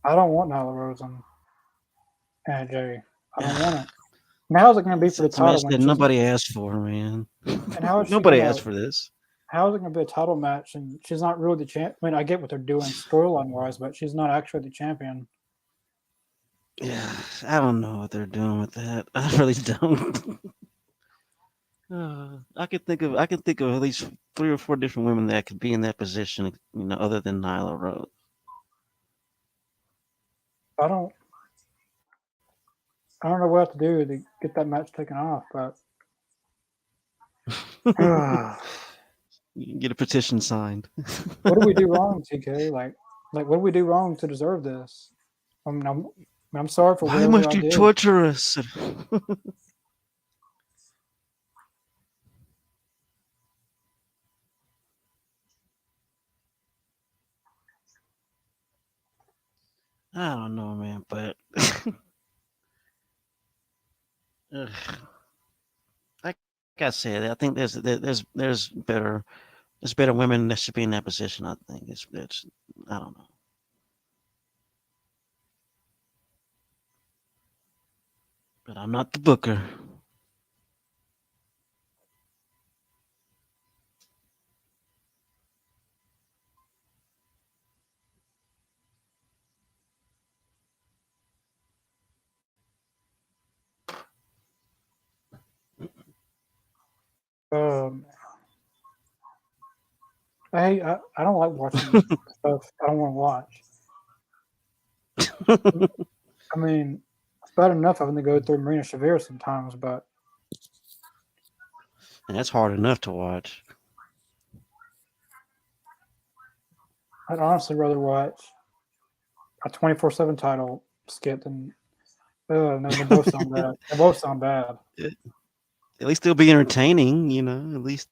I don't want Nyla Rose and Anna Jay. I don't want it. And how's it going to be for the It's a title match when that she's nobody asked for, man. and how is she Nobody gonna asked for this. how is it going to be a title match and she's not really the champ? I mean, I get what they're doing storyline wise, but she's not actually the champion. Yeah, I don't know what they're doing with that. I really don't. I can think of at least 3 or 4 different women that could be in that position, other than Nyla Rose. I don't I don't know what to do to get that match taken off, but what You can get a petition signed. do we do wrong, TK? Like what do we do wrong to deserve this? I mean, I'm sorry for Why whatever must I you did. torture us? I don't know, man, but ugh, like I said, I think there's better women that should be in that position. I think it's I don't know, but I'm not the booker. Um, I don't like watching stuff I don't want to watch. I mean, it's bad enough having to go through Marina Shavir sometimes, but And that's hard enough to watch. I'd honestly rather watch a 24/7 title skit than. No, they both sound bad. They both sound bad. At least it'll be entertaining, at least.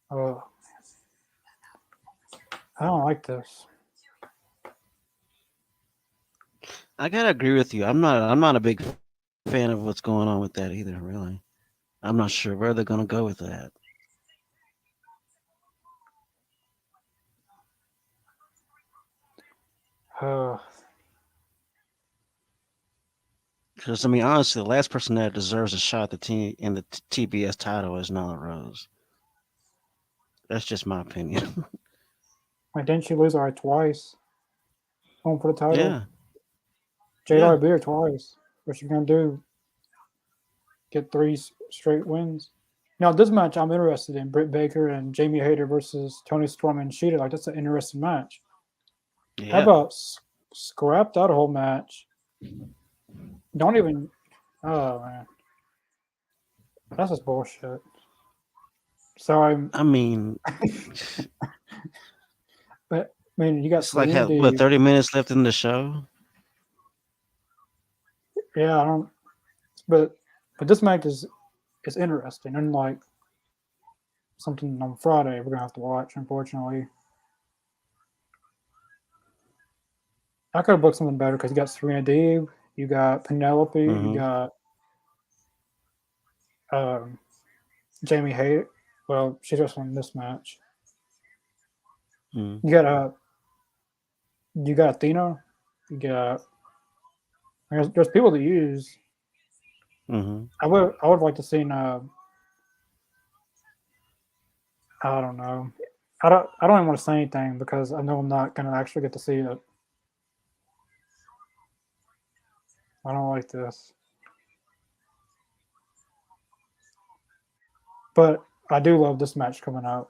Oh, I don't like this. I gotta agree with you. I'm not a big fan of what's going on with that either, really. I'm not sure where they're gonna go with that. Uh, Because I mean, honestly, the last person that deserves a shot at the in the TBS title is Nyla Rose. That's just my opinion. like, didn't she lose already twice? Home for the title. Yeah, Jade yeah. already beat her twice. What's she gonna do? Get three straight wins? Now this match I'm interested in: Britt Baker and Jamie Hayter versus Tony Storm and Sheeta. Like that's an interesting match. How Yeah. about scrap that whole match? Don't even. Oh man, that's just bullshit. So I'm. I mean, But I mean, you got it's like Serena had what Deeb. 30 minutes left in the show. Yeah, I don't. But this match is interesting. Unlike something on Friday, we're gonna have to watch. Unfortunately, I could have booked something better because you got Serena Deeb, you got Penelope, you Mm-hmm. got um, Jamie Hayter. Well, she's wrestling this match. Mm-hmm. You got you got Athena. You got there's people to use. Mm-hmm. I would like to see. I don't know. I don't even want to say anything because I know I'm not gonna actually get to see it. I don't like this, but I do love this match coming up.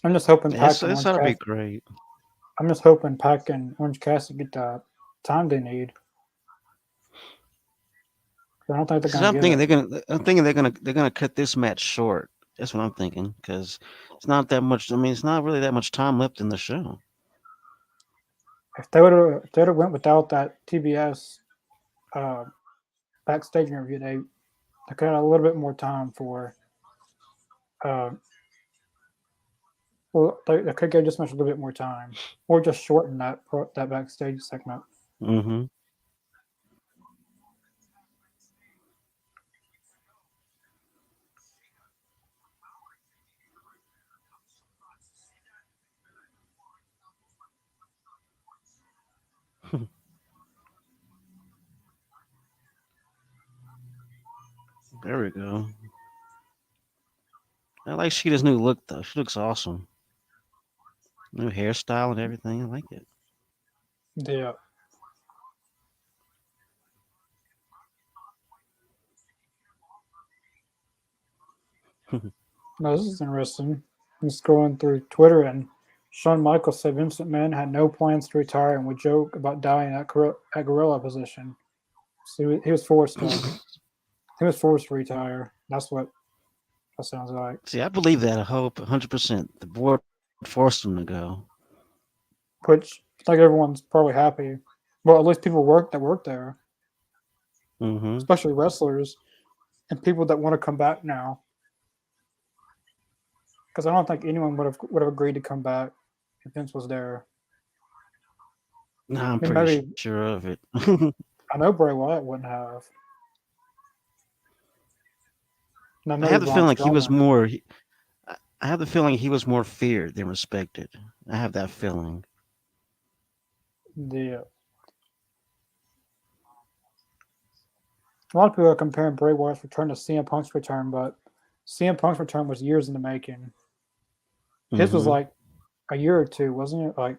I'm just hoping It's Pac and it's Orange ought to be Cassidy. great. I'm just hoping Pac and Orange Cassidy get the time they need. 'Cause I don't think they're Because gonna get it. I'm thinking they're gonna cut this match short. That's what I'm thinking. Because it's not that much. I mean, it's not really that much time left in the show. If they would have went without that TBS uh, backstage interview, they could have a little bit more time for. Uh, well, they could give this match a little bit more time, or just shorten that backstage segment. Mm-hmm. There we go. I like Sheeta's new look though. She looks awesome. New hairstyle and everything. I like it. Yeah. No, this is interesting. I'm scrolling through Twitter and Shawn Michaels said Vince McMahon had no plans to retire and would joke about dying at gorilla position. So he was forced to retire. That's what that sounds like. See, I believe that. I hope 100%. The board forced him to go. Which I think everyone's probably happy. Well, at least people work there, Mm-hmm. especially wrestlers and people that want to come back now. Because I don't think anyone would have agreed to come back if Vince was there. Nah, I'm I mean, pretty maybe sure of it. I know Bray Wyatt wouldn't have, and I I know have the Braun feeling like he was Strowman. more. I have the feeling he was more feared than respected. I have that feeling. The A lot of people are comparing Bray Wyatt's return to CM Punk's return, but CM Punk's return was years in the making. His was Mm-hmm. like a year or two, wasn't it? Like,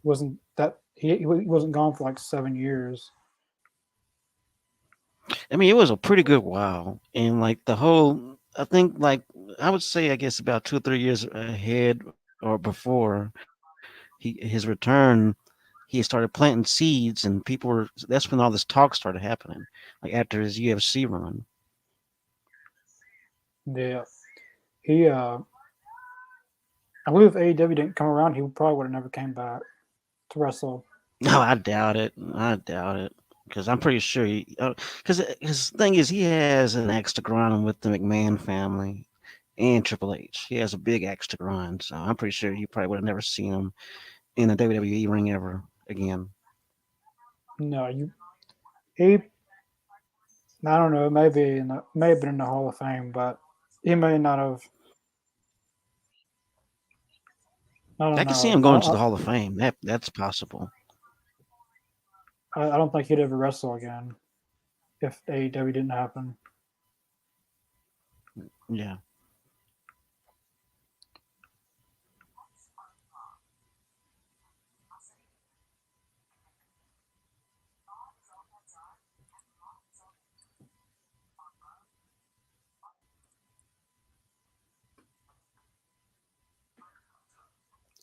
wasn't that he wasn't gone for like 7 years? I mean, it was a pretty good while, and like the whole, I think like I would say, I guess about 2 or 3 years ahead or before his return, he started planting seeds, and people were. That's when all this talk started happening, like after his UFC run. Yeah, he. I believe if AEW didn't come around, he probably would have never came back to wrestle. No, I doubt it. I doubt it. Because I'm pretty sure he. Because his thing is, he has an axe to grind with the McMahon family and Triple H. He has a big axe to grind, so I'm pretty sure you probably would have never seen him in a WWE ring ever again. No, he. I don't know. Maybe may have been in the Hall of Fame, but he may not have. I I don't can see know. him going to the Hall of Fame. That's possible. I don't think he'd ever wrestle again if AEW didn't happen. Yeah.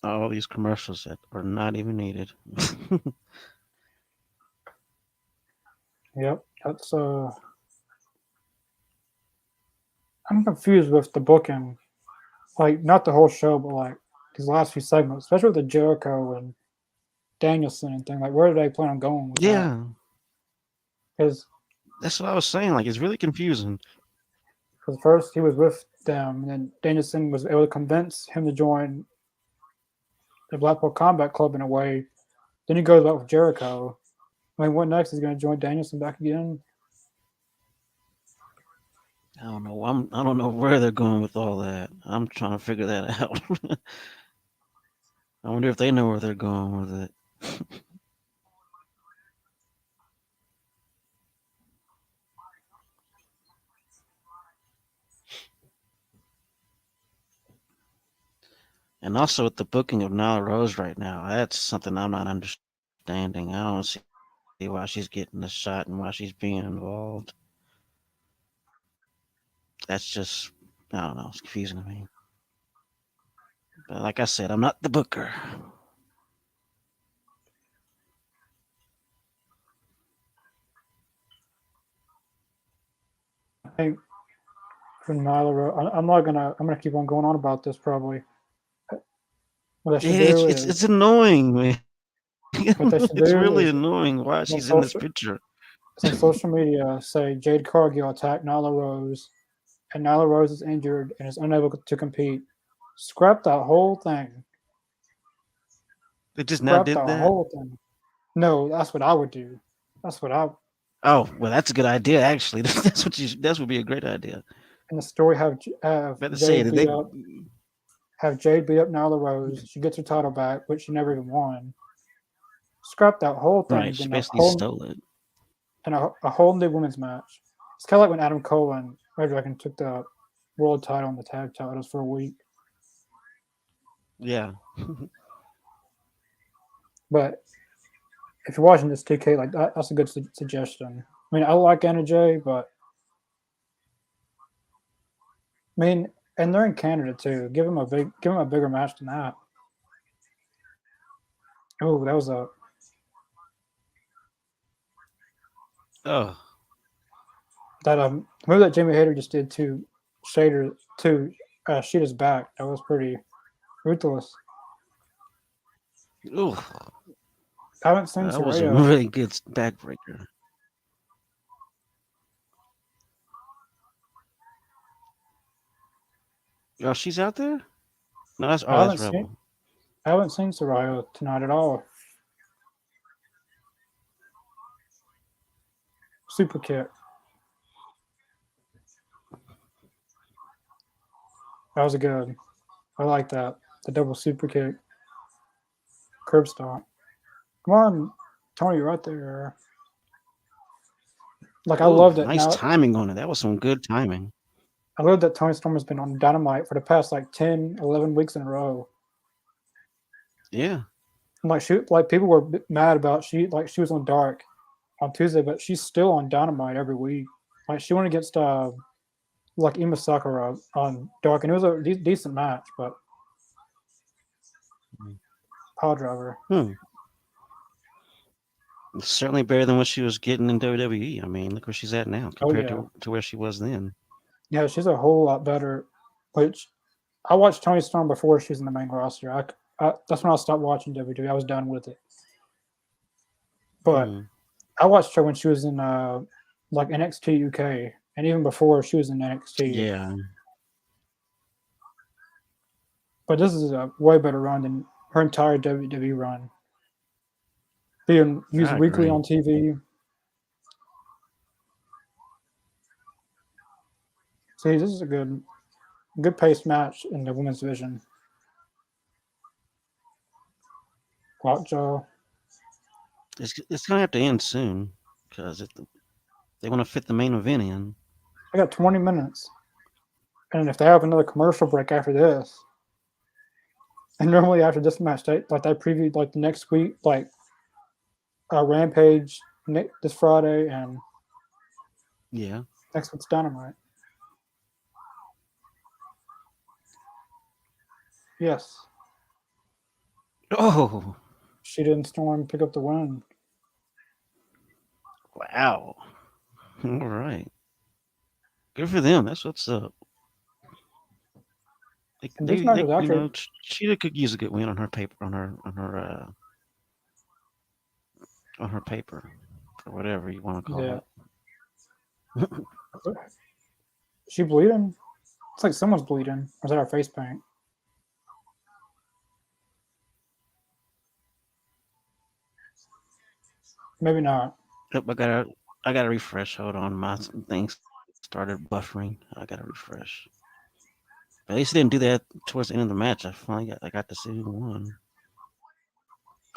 All these commercials that are not even needed. Yep, that's I'm confused with the booking. Like not the whole show, but like these last few segments, especially with the Jericho and Danielson and thing. Like, where do they plan on going with that? Yeah, Because that's what I was saying. Like it's really confusing. first he was with them, and then Danielson was able to convince him to join the Blackpool Combat Club in a way. Then he goes out with Jericho. I mean, what next? Is he going to join Danielson back again? I don't know. I don't know where they're going with all that. I'm trying to figure that out. I wonder if they know where they're going with it. And also with the booking of Nyla Rose right now, that's something I'm not understanding. I don't see why she's getting the shot and why she's being involved. That's just, I don't know, it's confusing to me. But like I said, I'm not the booker. I think for Nyla, I'm not gonna. I'm gonna keep on going on about this probably. What they should do It's is annoying, man. what they It's should really do is annoying why she's on in this social picture. on social media say Jade Cargill attacked Nyla Rose, and Nyla Rose is injured and is unable to compete. Scrap that whole thing. They just now Scrap did that that. whole thing. No, that's what I would do. That's what I Oh, well, that's a good idea. Actually, that's what you. That would be a great idea. in the story have Better say Jade that beat they. up Nyla Rose. She gets her title back, which she never even won. Scrap that whole thing, Right, then she basically stole it. a whole new women's match. It's kind of like when Adam Cole and Red Dragon took the world title and the tag titles for a week. Yeah. But if you're watching this 2K, like that's a good suggestion. I mean, I like NJ, but I mean, and they're in Canada too. Give them a bigger match than that. Oh, that was a Oh, that move that Jamie Hayter just did to Shader to Sheeta's back. That was pretty ruthless. ooh, I haven't seen that was a Soraya. really good backbreaker. Oh, she's out there. No, that's I haven't that's seen Rebel. I haven't seen Soraya tonight at all. Super kick. That was a good. I like that. The double super kick, curb stomp. Come on, Tony, you're right there. Like I Ooh, love that nice now. timing on it. That was some good timing. I love that Tony Storm has been on Dynamite for the past like 10, 11 weeks in a row. Yeah. And like people were mad about she was on Dark, on Tuesday, but she's still on Dynamite every week. Like she went against like Ima Sakura on Dark, and it was a decent match, but pile driver. Hmm. It's certainly better than what she was getting in WWE. I mean, look where she's at now Oh compared yeah, to where she was then. yeah, she's a whole lot better. Which I watched Tony Storm before she's in the main roster. That's when I stopped watching WWE. I was done with it. But Hmm. I watched her when she was in like NXT UK, and even before she was in NXT. Yeah, But this is a way better run than her entire WWE run. Being used I weekly agree. on TV. See, this is a good paced match in the women's division. Lockjaw. It's gonna have to end soon because they want to fit the main event in. I got 20 minutes. And if they have another commercial break after this, and normally after this match, they previewed like the next week, like Rampage this Friday, and Yeah. next week's Dynamite. Yes, Oh, she didn't storm pick up the win. wow. All right. Good for them. That's what's up. And this match was actually Cheetah could use a good win on her paper, on her paper, or whatever you want to call yeah. it. She bleeding? It's like someone's bleeding. Or is that her face paint? Maybe not. Yep, I gotta refresh. Hold on, my thing started buffering. I gotta refresh. But at least it didn't do that towards the end of the match. I got to see who won.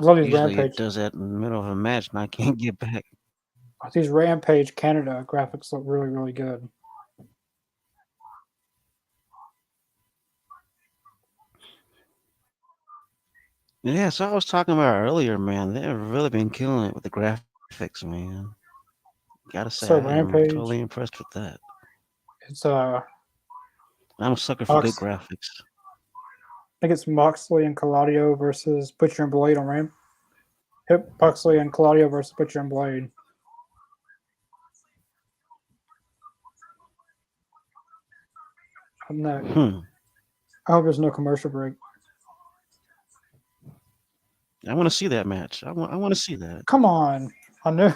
I love these Usually it Rampage. does that in the middle of a match, and I can't get back. These Rampage Canada graphics look really, really good. Yeah, so I was talking about earlier, man. They've really been killing it with the graphics, man. Gotta say, I So am totally Rampage, impressed with that. it's I'm a sucker for good Mox. graphics. I think it's Moxley and Claudio versus Butcher and Blade on Ramp. Yep, Moxley and Claudio versus Butcher and Blade. I'm not. Hmm. I hope there's no commercial break. I want to see that match. I want to see that. Come on, I knew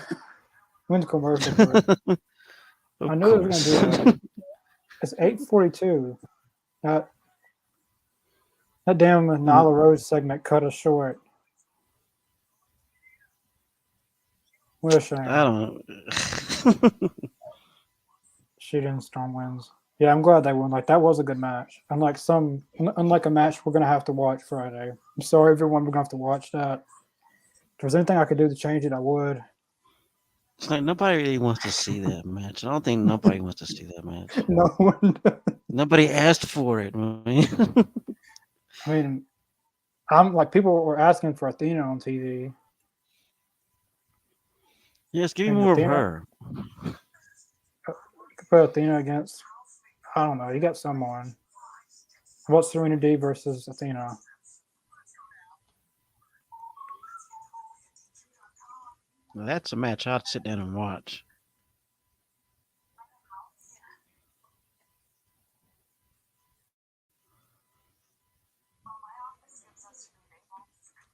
when's commercial break. I Of knew they were gonna do course. that. It's 8:42. That that damn Nyla Rose segment cut us short. What a I shame. don't. She didn't storm wins. Yeah, I'm glad they won. Like that was a good match. Unlike a match we're gonna have to watch Friday. I'm sorry, everyone. We're gonna have to watch that. If there's anything I could do to change it, I would. It's like nobody really wants to see that match. I don't think nobody wants to see that match. No one. Nobody asked for it, man. I mean, I'm like people were asking for Athena on TV. Yes, give I me mean, more of Athena. her. You could put Athena against. I don't know. You got someone. How about Serena D versus Athena? Now, that's a match I'd sit down and watch.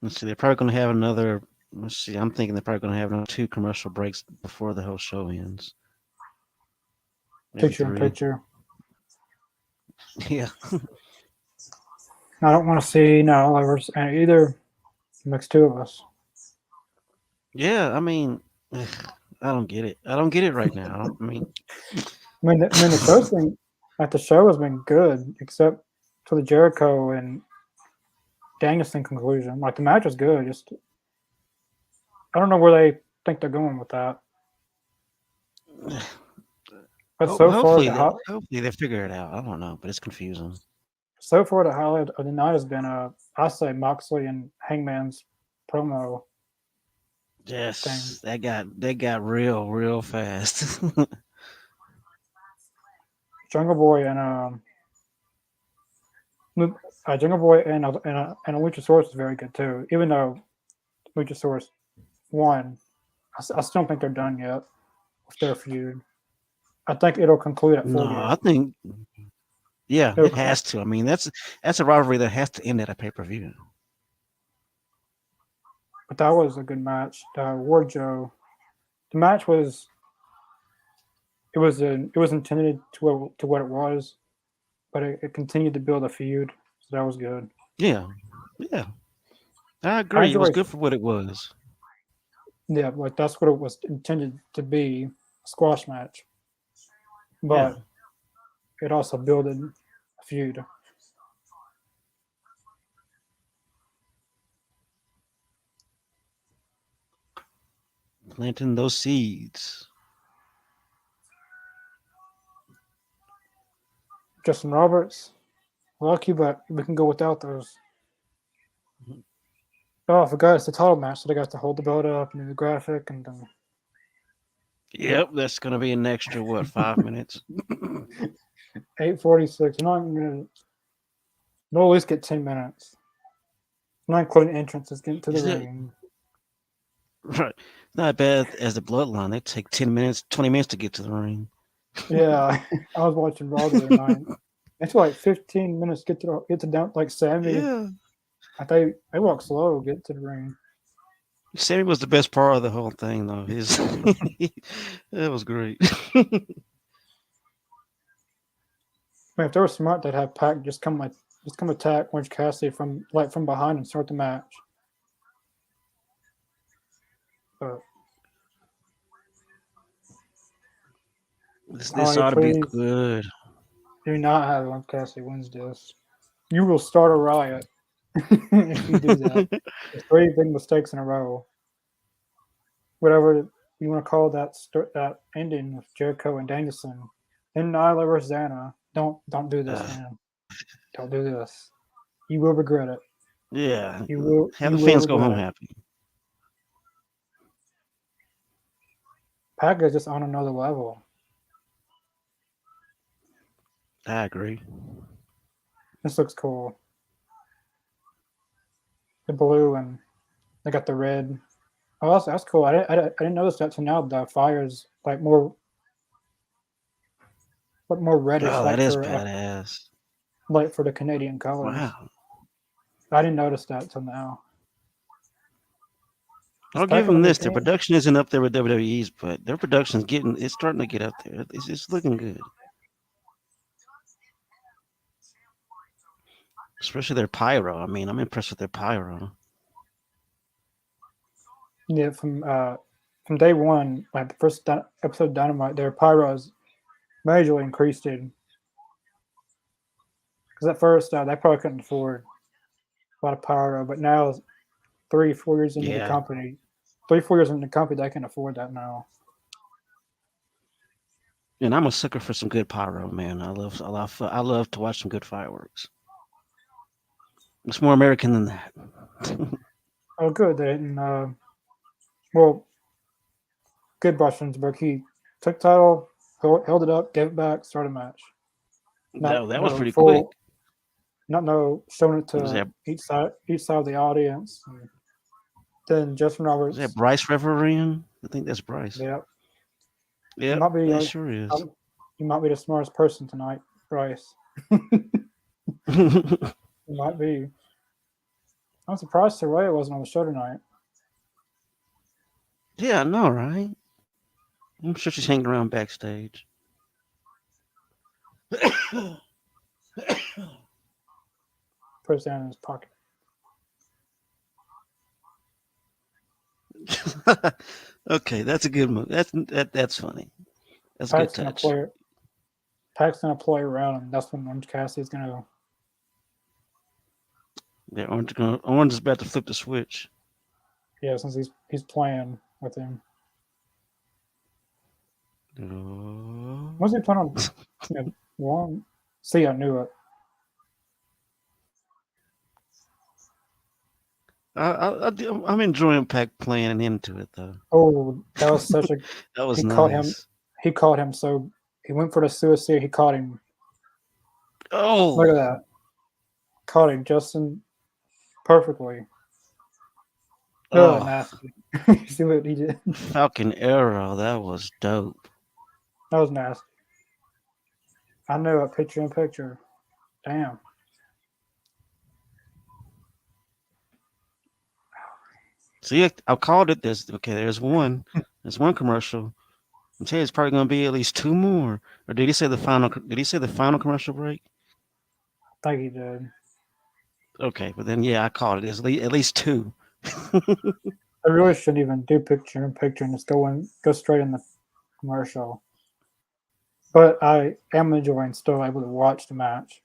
Let's see, they're probably going to have another. Let's see, I'm thinking they're probably going to have another two commercial breaks before the whole show ends. Maybe Picture in three. picture. Yeah. I don't want to see no versus either. Makes two of us. Yeah, I mean, I don't get it. I don't get it right now. I mean, The show's been like the show has been good except for the Jericho and Danielson conclusion. Like the match was good. Just I don't know where they think they're going with that. But hopefully they figure it out. I don't know, but it's confusing. so far the highlight of the night has been I say Moxley and Hangman's promo. Yes, thing. that got real fast. Jungle Boy and Jungle Boy and Luchasaurus is very good too. Even though Luchasaurus won, I still don't think they're done yet with their feud. I think it'll conclude at No, 48. I think yeah, It'll, it has to. I mean, that's a rivalry that has to end at a pay-per-view. but that was a good match. War Joe. The match was it was intended to what it was, but it continued to build a feud, so that was good. Yeah, yeah, I I agree. It was enjoy good for what it was. yeah, like that's what it was intended to be, a squash match, Yeah, but it also built a feud. planting those seeds. Justin Roberts, lucky, but we can go without those. Oh, I forgot it's the title match, so they got to hold the belt up and do the graphic, and then Yep, that's gonna be an extra what 5 minutes. 8:46. You're not gonna. They'll at least get 10 minutes. Not including entrances getting to the Is it ring. right? Not bad as the bloodline. They take 10 minutes, 20 minutes to get to the ring. Yeah, I was watching Raw the other night. It's like 15 minutes to get to down like Sammy. Yeah, I think they walk slow get to the ring. Sammy was the best part of the whole thing, though. His that was great. I mean, if they were smart, they'd have Pac just come attack Orange Cassidy from behind and start the match. But This Holly, ought to be please good. do not have Orange Cassidy wins this. You will start a riot if you do that. There's three big mistakes in a row. Whatever you want to call that ending with Jericho and Danielson. Then Nyla versus Anna. Don't do this, Uh, man. Don't do this. You will regret it. yeah, have You the will fans go regret home it. happy. Pac is just on another level. I agree. This looks cool. The blue and they got the red. Oh, that's cool. I didn't notice that till now. The fire's like more reddish, Oh, that is badass. like for the Canadian colors. Wow. I didn't notice that till now. Is I'll give Pac on a them new this. Their team? production isn't up there with WWE's, but their production's getting. It's starting to get up there. It's looking good, especially their pyro. I mean, I'm impressed with their pyro. Yeah, from day one, like the first episode of Dynamite, their pyros majorly increased it. Because at first they probably couldn't afford a lot of pyro, but now 3 4 years into the Yeah, company, 3 4 years into the company, they can afford that now. and I'm a sucker for some good pyro, man. I love to watch some good fireworks. It's more American than that. Oh, good. They didn't. Well, good Russiansburg. He took title, held it up, gave it back, started a match. Not That was no pretty quick. full, not no showing it Was to that each side of the audience. And then Justin was that Roberts. Bryce refereeing? I think that's Bryce. Yeah, you Yep, might be. it sure is. You might be the smartest person tonight, Bryce. You might be. I'm surprised Saraya wasn't on the show tonight. Yeah, I know, right? I'm sure she's hanging around backstage. Puts down in his pocket. Okay, that's a good move. That's funny. That's a good Pac's gonna touch. play. Pac's gonna play around, and that's when Orange Cassidy's gonna. Yeah, Orange is about to flip the switch. Yeah, since he's playing with him. Oh. Was he playing on? One. See, I knew it. I'm enjoying Pac playing into it though. Oh, that was such a. That was He caught him. nice. He caught him. So he went for the suicide. He caught him. Look at Oh, that. Caught him Justin perfectly. Oh, oh, nasty. You see what he did? Falcon Arrow. That was dope. That was nasty. I know a picture in picture. Damn. See, I called it this. Okay, there's one. There's one commercial. I'm telling you, it's probably gonna be at least two more. Or did he say the final? Did he say the final commercial break? I think he did. Okay, but then yeah, I called it. There's at least two. I really shouldn't even do picture in picture and just go straight in the commercial. But I am enjoying still able to watch the match.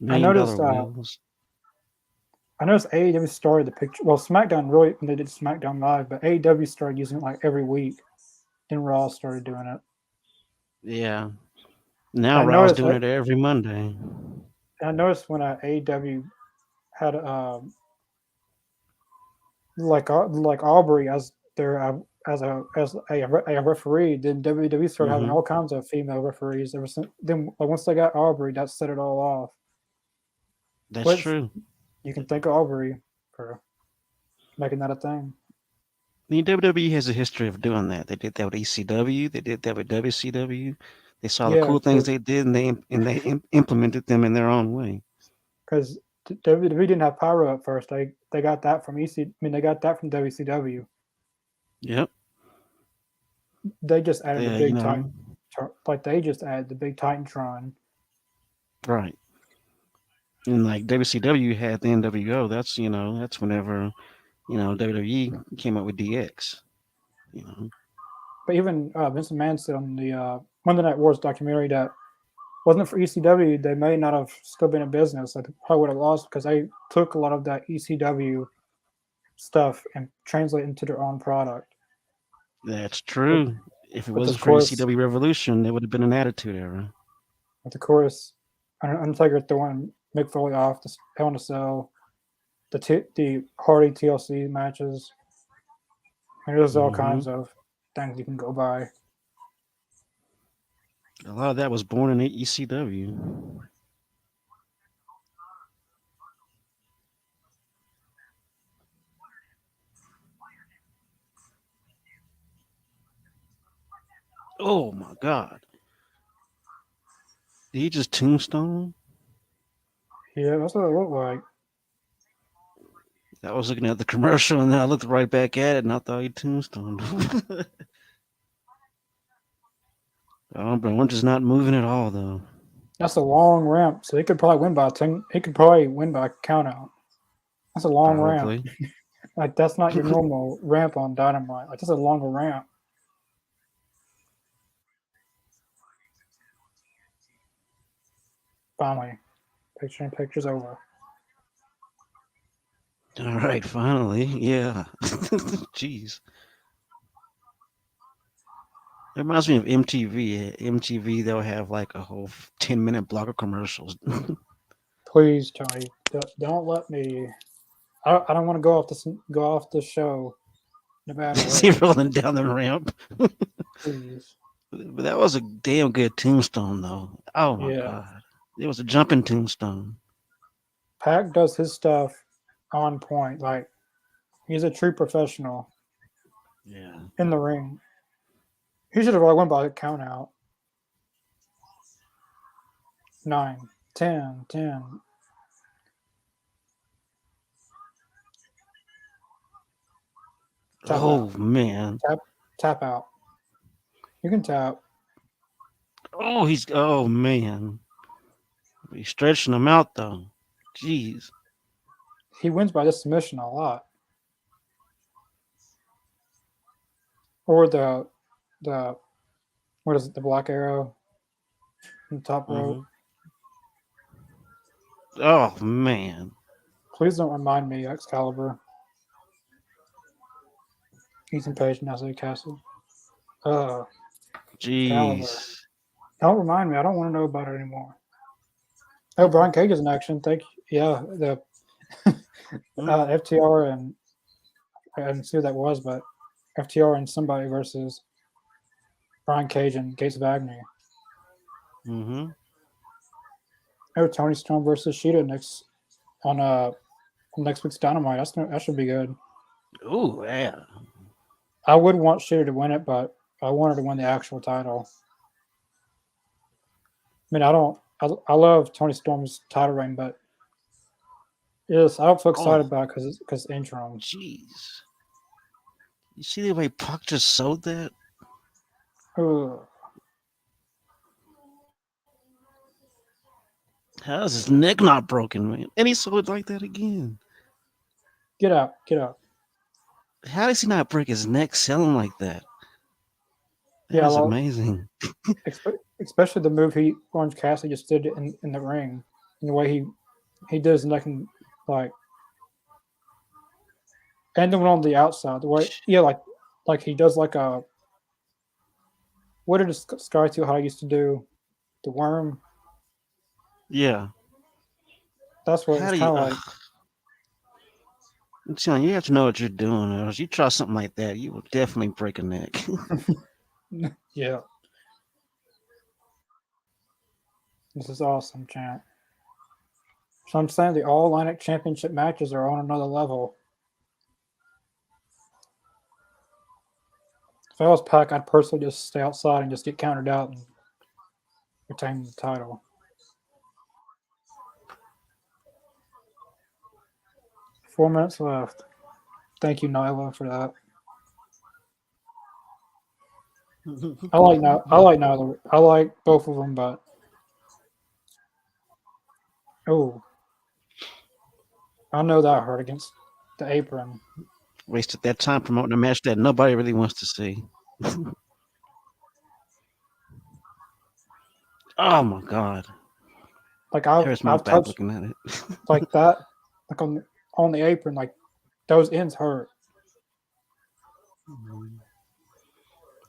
I Million noticed. dollar wheels. I noticed AEW started the picture. Well, SmackDown really when they did SmackDown Live, but AEW started using it like every week. Then Raw started doing it. Yeah. Now I Raw's noticed. doing it every Monday. I noticed when AEW had like Aubrey as their as a referee, then WWE started having Hmm. all kinds of female referees. Ever since then, like once they got Aubrey, that set it all off. That's Which true. you can thank Aubrey for making that a thing. I mean, WWE has a history of doing that. They did that with ECW. They did that with WCW. They saw the Yeah, cool things they did, and they implemented them in their own way. because WWE didn't have Pyro at first. They got that from EC. I mean, they got that from WCW. Yep. They just added the Yeah. big Titan, like they just added the big Titantron. Right. And like WCW had the NWO. That's whenever WWE came up with DX. You know. But even Vince McMahon said on the Monday Night Wars documentary that wasn't it for ECW, they may not have still been in business. They probably would have lost because they took a lot of that ECW stuff and translated into their own product. That's But, true. If it but of wasn't for course, ECW Revolution, there would have been an Attitude Era. but of course, Undertaker throwing Mick Foley off the Hell in a Cell, the Hardy TLC matches. I mean, there's all Hmm. kinds of things you can go by. A lot of that was born in ECW. Oh my God! Did he just tombstone? Yeah, that's what it looked like. I was looking at the commercial and then I looked right back at it and I thought he tombstoned. Oh, but one's just not moving at all though. That's a long ramp, so he could probably win by a 10. He could probably win by a count out. That's a long ramp. Probably. Like that's not your normal ramp on Dynamite. Like that's a longer ramp. Finally, picture in picture's over. All right, finally. Yeah. Jeez. It reminds me of MTV. MTV, they'll have like a whole 10-minute block of commercials. Please, Tony, don't let me. I don't want to go off this show in a bad Is he way. rolling down the ramp? Please, But that was a damn good tombstone, though. Oh my yeah. God. It was a jumping tombstone. Pac does his stuff on point. Like he's a true professional Yeah. in the ring. He should have won by a count out. 9, 10, 10. Tap Oh out. man. Tap tap out. You can tap. Oh man. He's stretching him out though. Jeez. He wins by this submission a lot. Or the what is it? The black arrow in the top rope. Hmm. Oh man. Please don't remind me Excalibur. Ethan Page and Isaiah Castle. Uh, Excalibur. Jeez. Don't remind me. I don't want to know about it anymore. Oh, Brian Cage is in action. Thank you. Yeah, the Mm-hmm. FTR and I didn't see who that was, but FTR and somebody versus Brian Cage and Gates of Agony. Mm-hmm. Oh, Tony Storm versus Sheeta on next week's Dynamite. That should be good. Oh yeah. I would want Sheeta to win it, but I want her to win the actual title. I mean, I don't. I love Tony Storm's title reign, but yes, I don't feel excited Oh, about it because interim. jeez. You see the way Puck just sold that? Ugh. How is his neck not broken, man? And he sold it like that again. Get out, get out. How does he not break his neck selling like that? That Yeah, is well, amazing. especially the move Orange Cassidy just did in the ring, and the way he did his neck and like and the one on the outside. The way yeah, like he does like a what did Sky Two High used to do? The worm. Yeah. That's what How it's do you? kind of like. I'm telling you, you have to know what you're doing, or else you try something like that, you will definitely break a neck. Yeah, this is awesome, champ. So I'm saying the All Atlantic Championship matches are on another level. If I was Pac, I'd personally just stay outside and just get counted out and retain the title. 4 minutes left. Thank you, Nyla, for that. I like Nyla. I like both of them, but oh, I know that hurt against the apron. Wasted that time promoting a match that nobody really wants to see. Oh my god. Like Hurts my I've back touched looking at it. like that, like on the apron, like those ends hurt.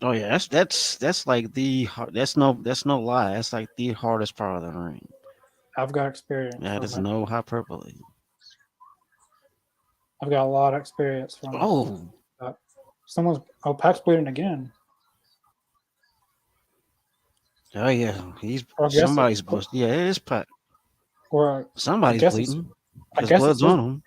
Oh yeah, that's like that's no lie. That's like the hardest part of the ring. I've got experience That from is it. no hyperbole. I've got a lot of experience from it. Oh, But someone's Pac's bleeding again, oh yeah, he's or I guess, somebody's busted. Yeah, it is Pat. or I Somebody's guess it's bleeding I because guess it's blood's his. on him.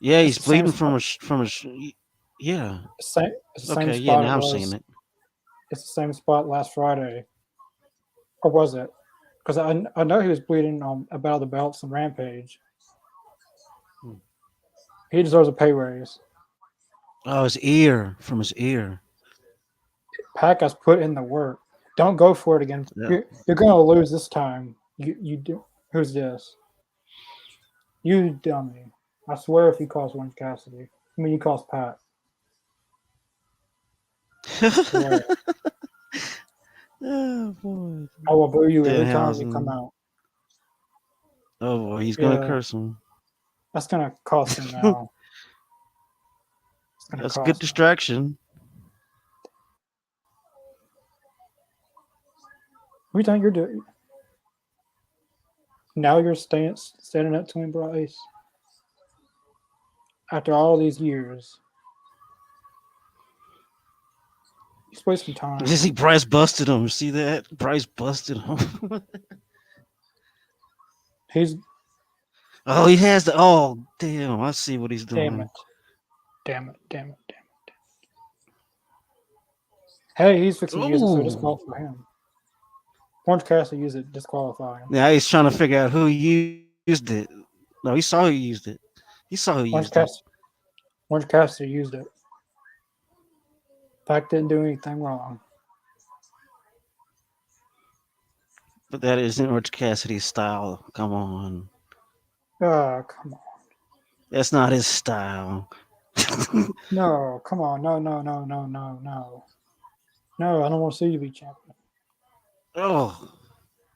Yeah, It's he's the same bleeding spot. Yeah. It's the same Okay. Yeah. spot it Now I'm seeing was. it. It's the same spot last Friday, or was it? Because I know he was bleeding on about the belts and Rampage. Hmm. He deserves a pay raise. Oh, his ear from his ear. Pac has put in the work. Don't go for it again. Yeah. You're gonna lose this time. You do. Who's this? You dummy. I swear if he calls Orange Cassidy. I mean, he calls Pat. Swear. Oh boy. I will boo you every time you come Danhausen. out. Oh boy, he's gonna Yeah, curse him. that's gonna cost him now. It's gonna That's a good cost him. distraction. What do you think you're doing? Now you're standing up to him, Bryce. After all these years, he's wasting You time. see, Bryce busted him. See that? Bryce busted him. He's Oh, he has the. Oh, damn! I see what he's damn doing. it, damn it. Hey, he's fixing to use it, so Oh, disqualify him. Orange Cassidy used it, disqualify him. now he's trying to figure out who used it. No, he saw who used it. He saw who used Orange it. Cassidy, Orange Cassidy used it. Pac didn't do anything wrong. But that isn't Orange Cassidy's style. Come on, Come on. that's not his style. No, come on. No. No, I don't want to see you be champion. Oh,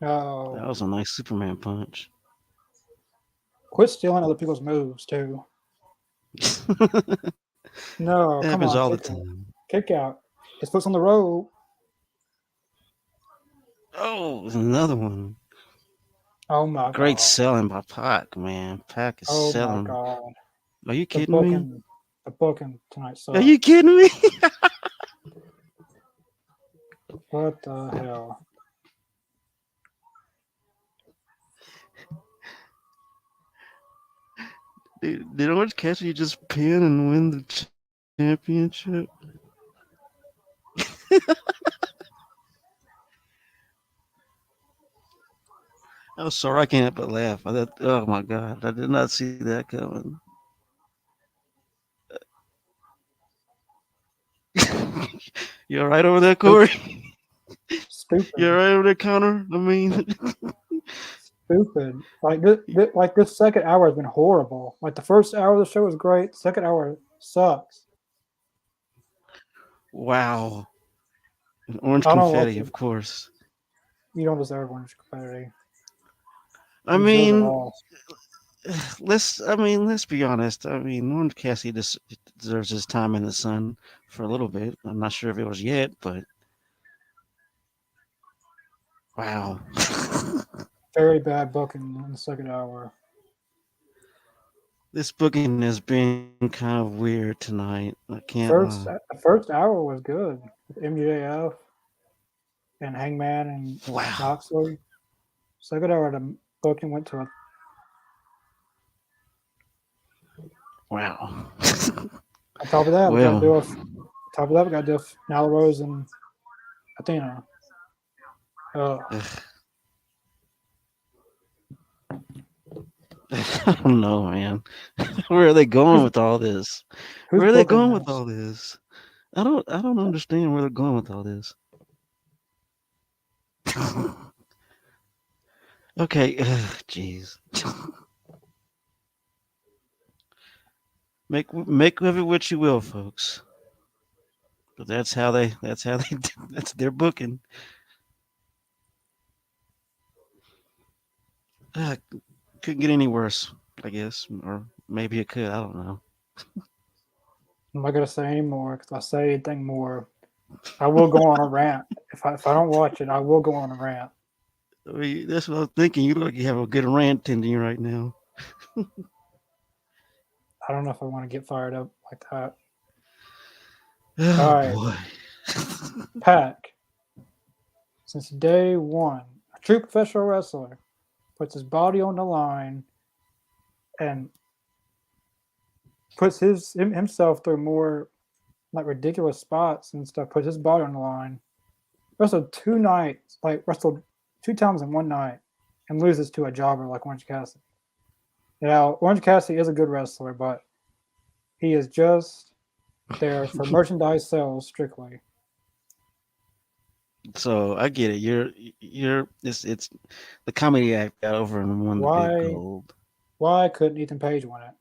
that No. was a nice Superman punch. Quit stealing other people's moves, too. No, come Happens on. all the Kick out. time. Kick out. His foot's on the road. Oh, another one. Oh my Great god. selling by Pac, man. Pac is Oh my selling. god. Are you The kidding me? booking, the booking tonight Are you sucks. kidding me? What the hell? Did Orange Cassidy just pin and win the championship? I'm sorry, I can't but laugh. Oh my god, I did not see that coming. You all right over there, Stupid. Corey? You all Stupid. right over there, Connor? I mean, Stupid. Like this second hour has been horrible. Like the first hour of the show was great. The second hour sucks. wow. And orange I don't like confetti, it. of course. You don't deserve orange competitive. I You deserve it mean, all. let's be honest. I mean, Orange Cassidy deserves his time in the sun for a little bit. I'm not sure if it was yet, but wow. Very bad booking in the second hour. This booking has been kind of weird tonight. I can't lie. The first hour was good with MJF and Hangman and Wow. Moxley. Second hour, the booking went to a. Wow. On top of that, we got to Well, do a. Top of that, we got to do Nyla Rose and Athena. ugh, I don't know, man. Where are they going who's with all this? who's Where are they booking going with this? all this? I don't understand where they're going with all this. Okay, jeez. Make of it what you will, folks. But that's how they that's their booking. Uh, couldn't get any worse, I guess, or maybe it could. I don't know. I'm not gonna say anymore because if I say anything more, I will go on a rant. If I don't watch it, I will go on a rant. I mean, that's what I was thinking. You look like you have a good rant in you right now. I don't know if I want to get fired up like that. All Oh right, boy. Pack. Since day one, a true professional wrestler puts his body on the line and puts himself through more like ridiculous spots and stuff. Puts his body on the line. Wrestled 2 nights, like wrestled 2 times in one night, and loses to a jobber like Orange Cassidy. Now, Orange Cassidy is a good wrestler, but he is just there for merchandise sales strictly. So I get it. You're it's the comedy act got over and won the big Why gold. why couldn't Ethan Page win it?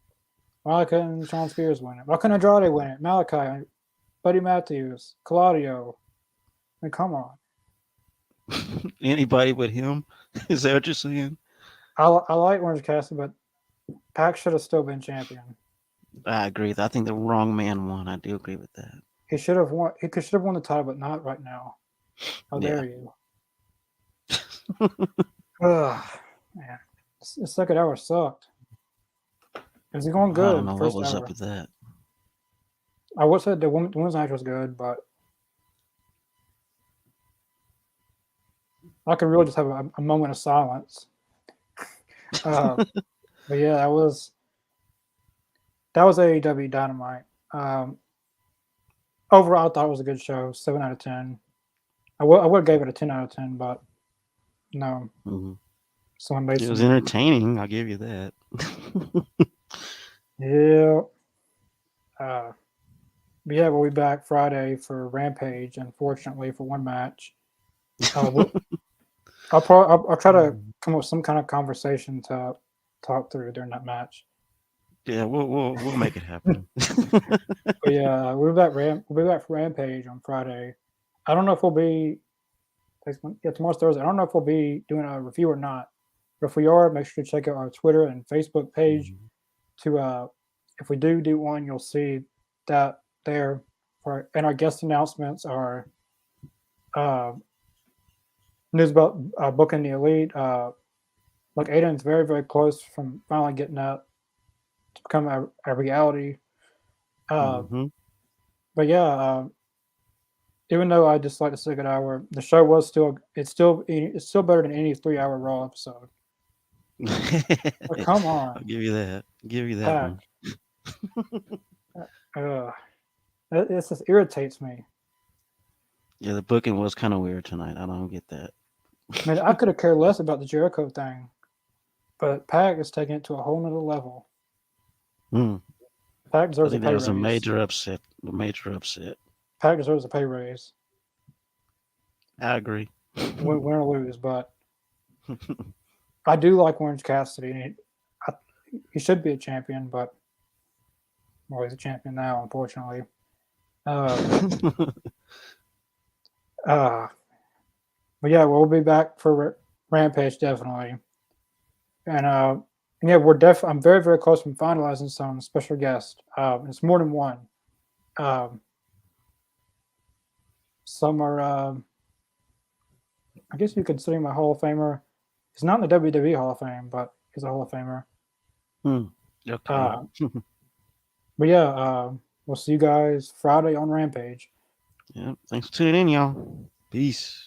Why couldn't Sean Spears win it? Why couldn't Andrade win it? Malachi, Buddy Matthews, Claudio. I mean, come on. Anybody but him? Is that what you're saying? I like Orange Cassidy, but Pac should have still been champion. I agree. I think the wrong man won. I do agree with that. He should have won. He should have won the title, but not right now. How Yeah. dare you? Ugh, man. The second hour sucked. It was going I don't good know what first was up hour. with that. I would say the women's match was good, but I could really just have a moment of silence. Uh, but yeah, that was AEW Dynamite. Um, Overall, I thought it was a good show. 7 out of 10. I would have gave it a 10 out of 10, but no, Hmm. someone made It was some. entertaining. I'll give you that. Yeah. Uh, but yeah, we'll be back Friday for Rampage. Unfortunately, for one match. We'll, I'll try to come up with some kind of conversation to talk through during that match. Yeah, we'll make it happen. But yeah, we'll be back for Rampage on Friday. I don't know if we'll be yeah, tomorrow's Thursday. I don't know if we'll be doing a review or not. But if we are, make sure to check out our Twitter and Facebook page Mhm. to if we do one, you'll see that there. And our guest announcements are uh, news about booking the elite. Like Aiden's very very close from finally getting that to become a reality. Uh, Hmm. but yeah, even though I dislike the second hour, the show was still it's still better than any 3 hour Raw episode. Like, come on, I'll give you that. Give you that Pack. one. Uh, it just irritates me. Yeah, the booking was kind of weird tonight. I don't get that. Man, I could have cared less about the Jericho thing, but Pack is taking it to a whole nother level. Mm. Pack I deserves a think that pay was a raise. major upset. A major upset. Pack deserves a pay raise, I agree. win or lose. But I do like Orange Cassidy. I, he should be a champion, but well, he's a champion now, unfortunately. Um, uh, but yeah, we'll be back for Rampage definitely. And yeah, I'm very very close from finalizing some special guests. It's more than one. Um, some are, I guess you consider him a Hall of Famer. He's not in the WWE Hall of Fame, but he's a Hall of Famer. Hmm. Okay. Uh, but yeah, we'll see you guys Friday on Rampage. Yeah. Thanks for tuning in, y'all. Peace.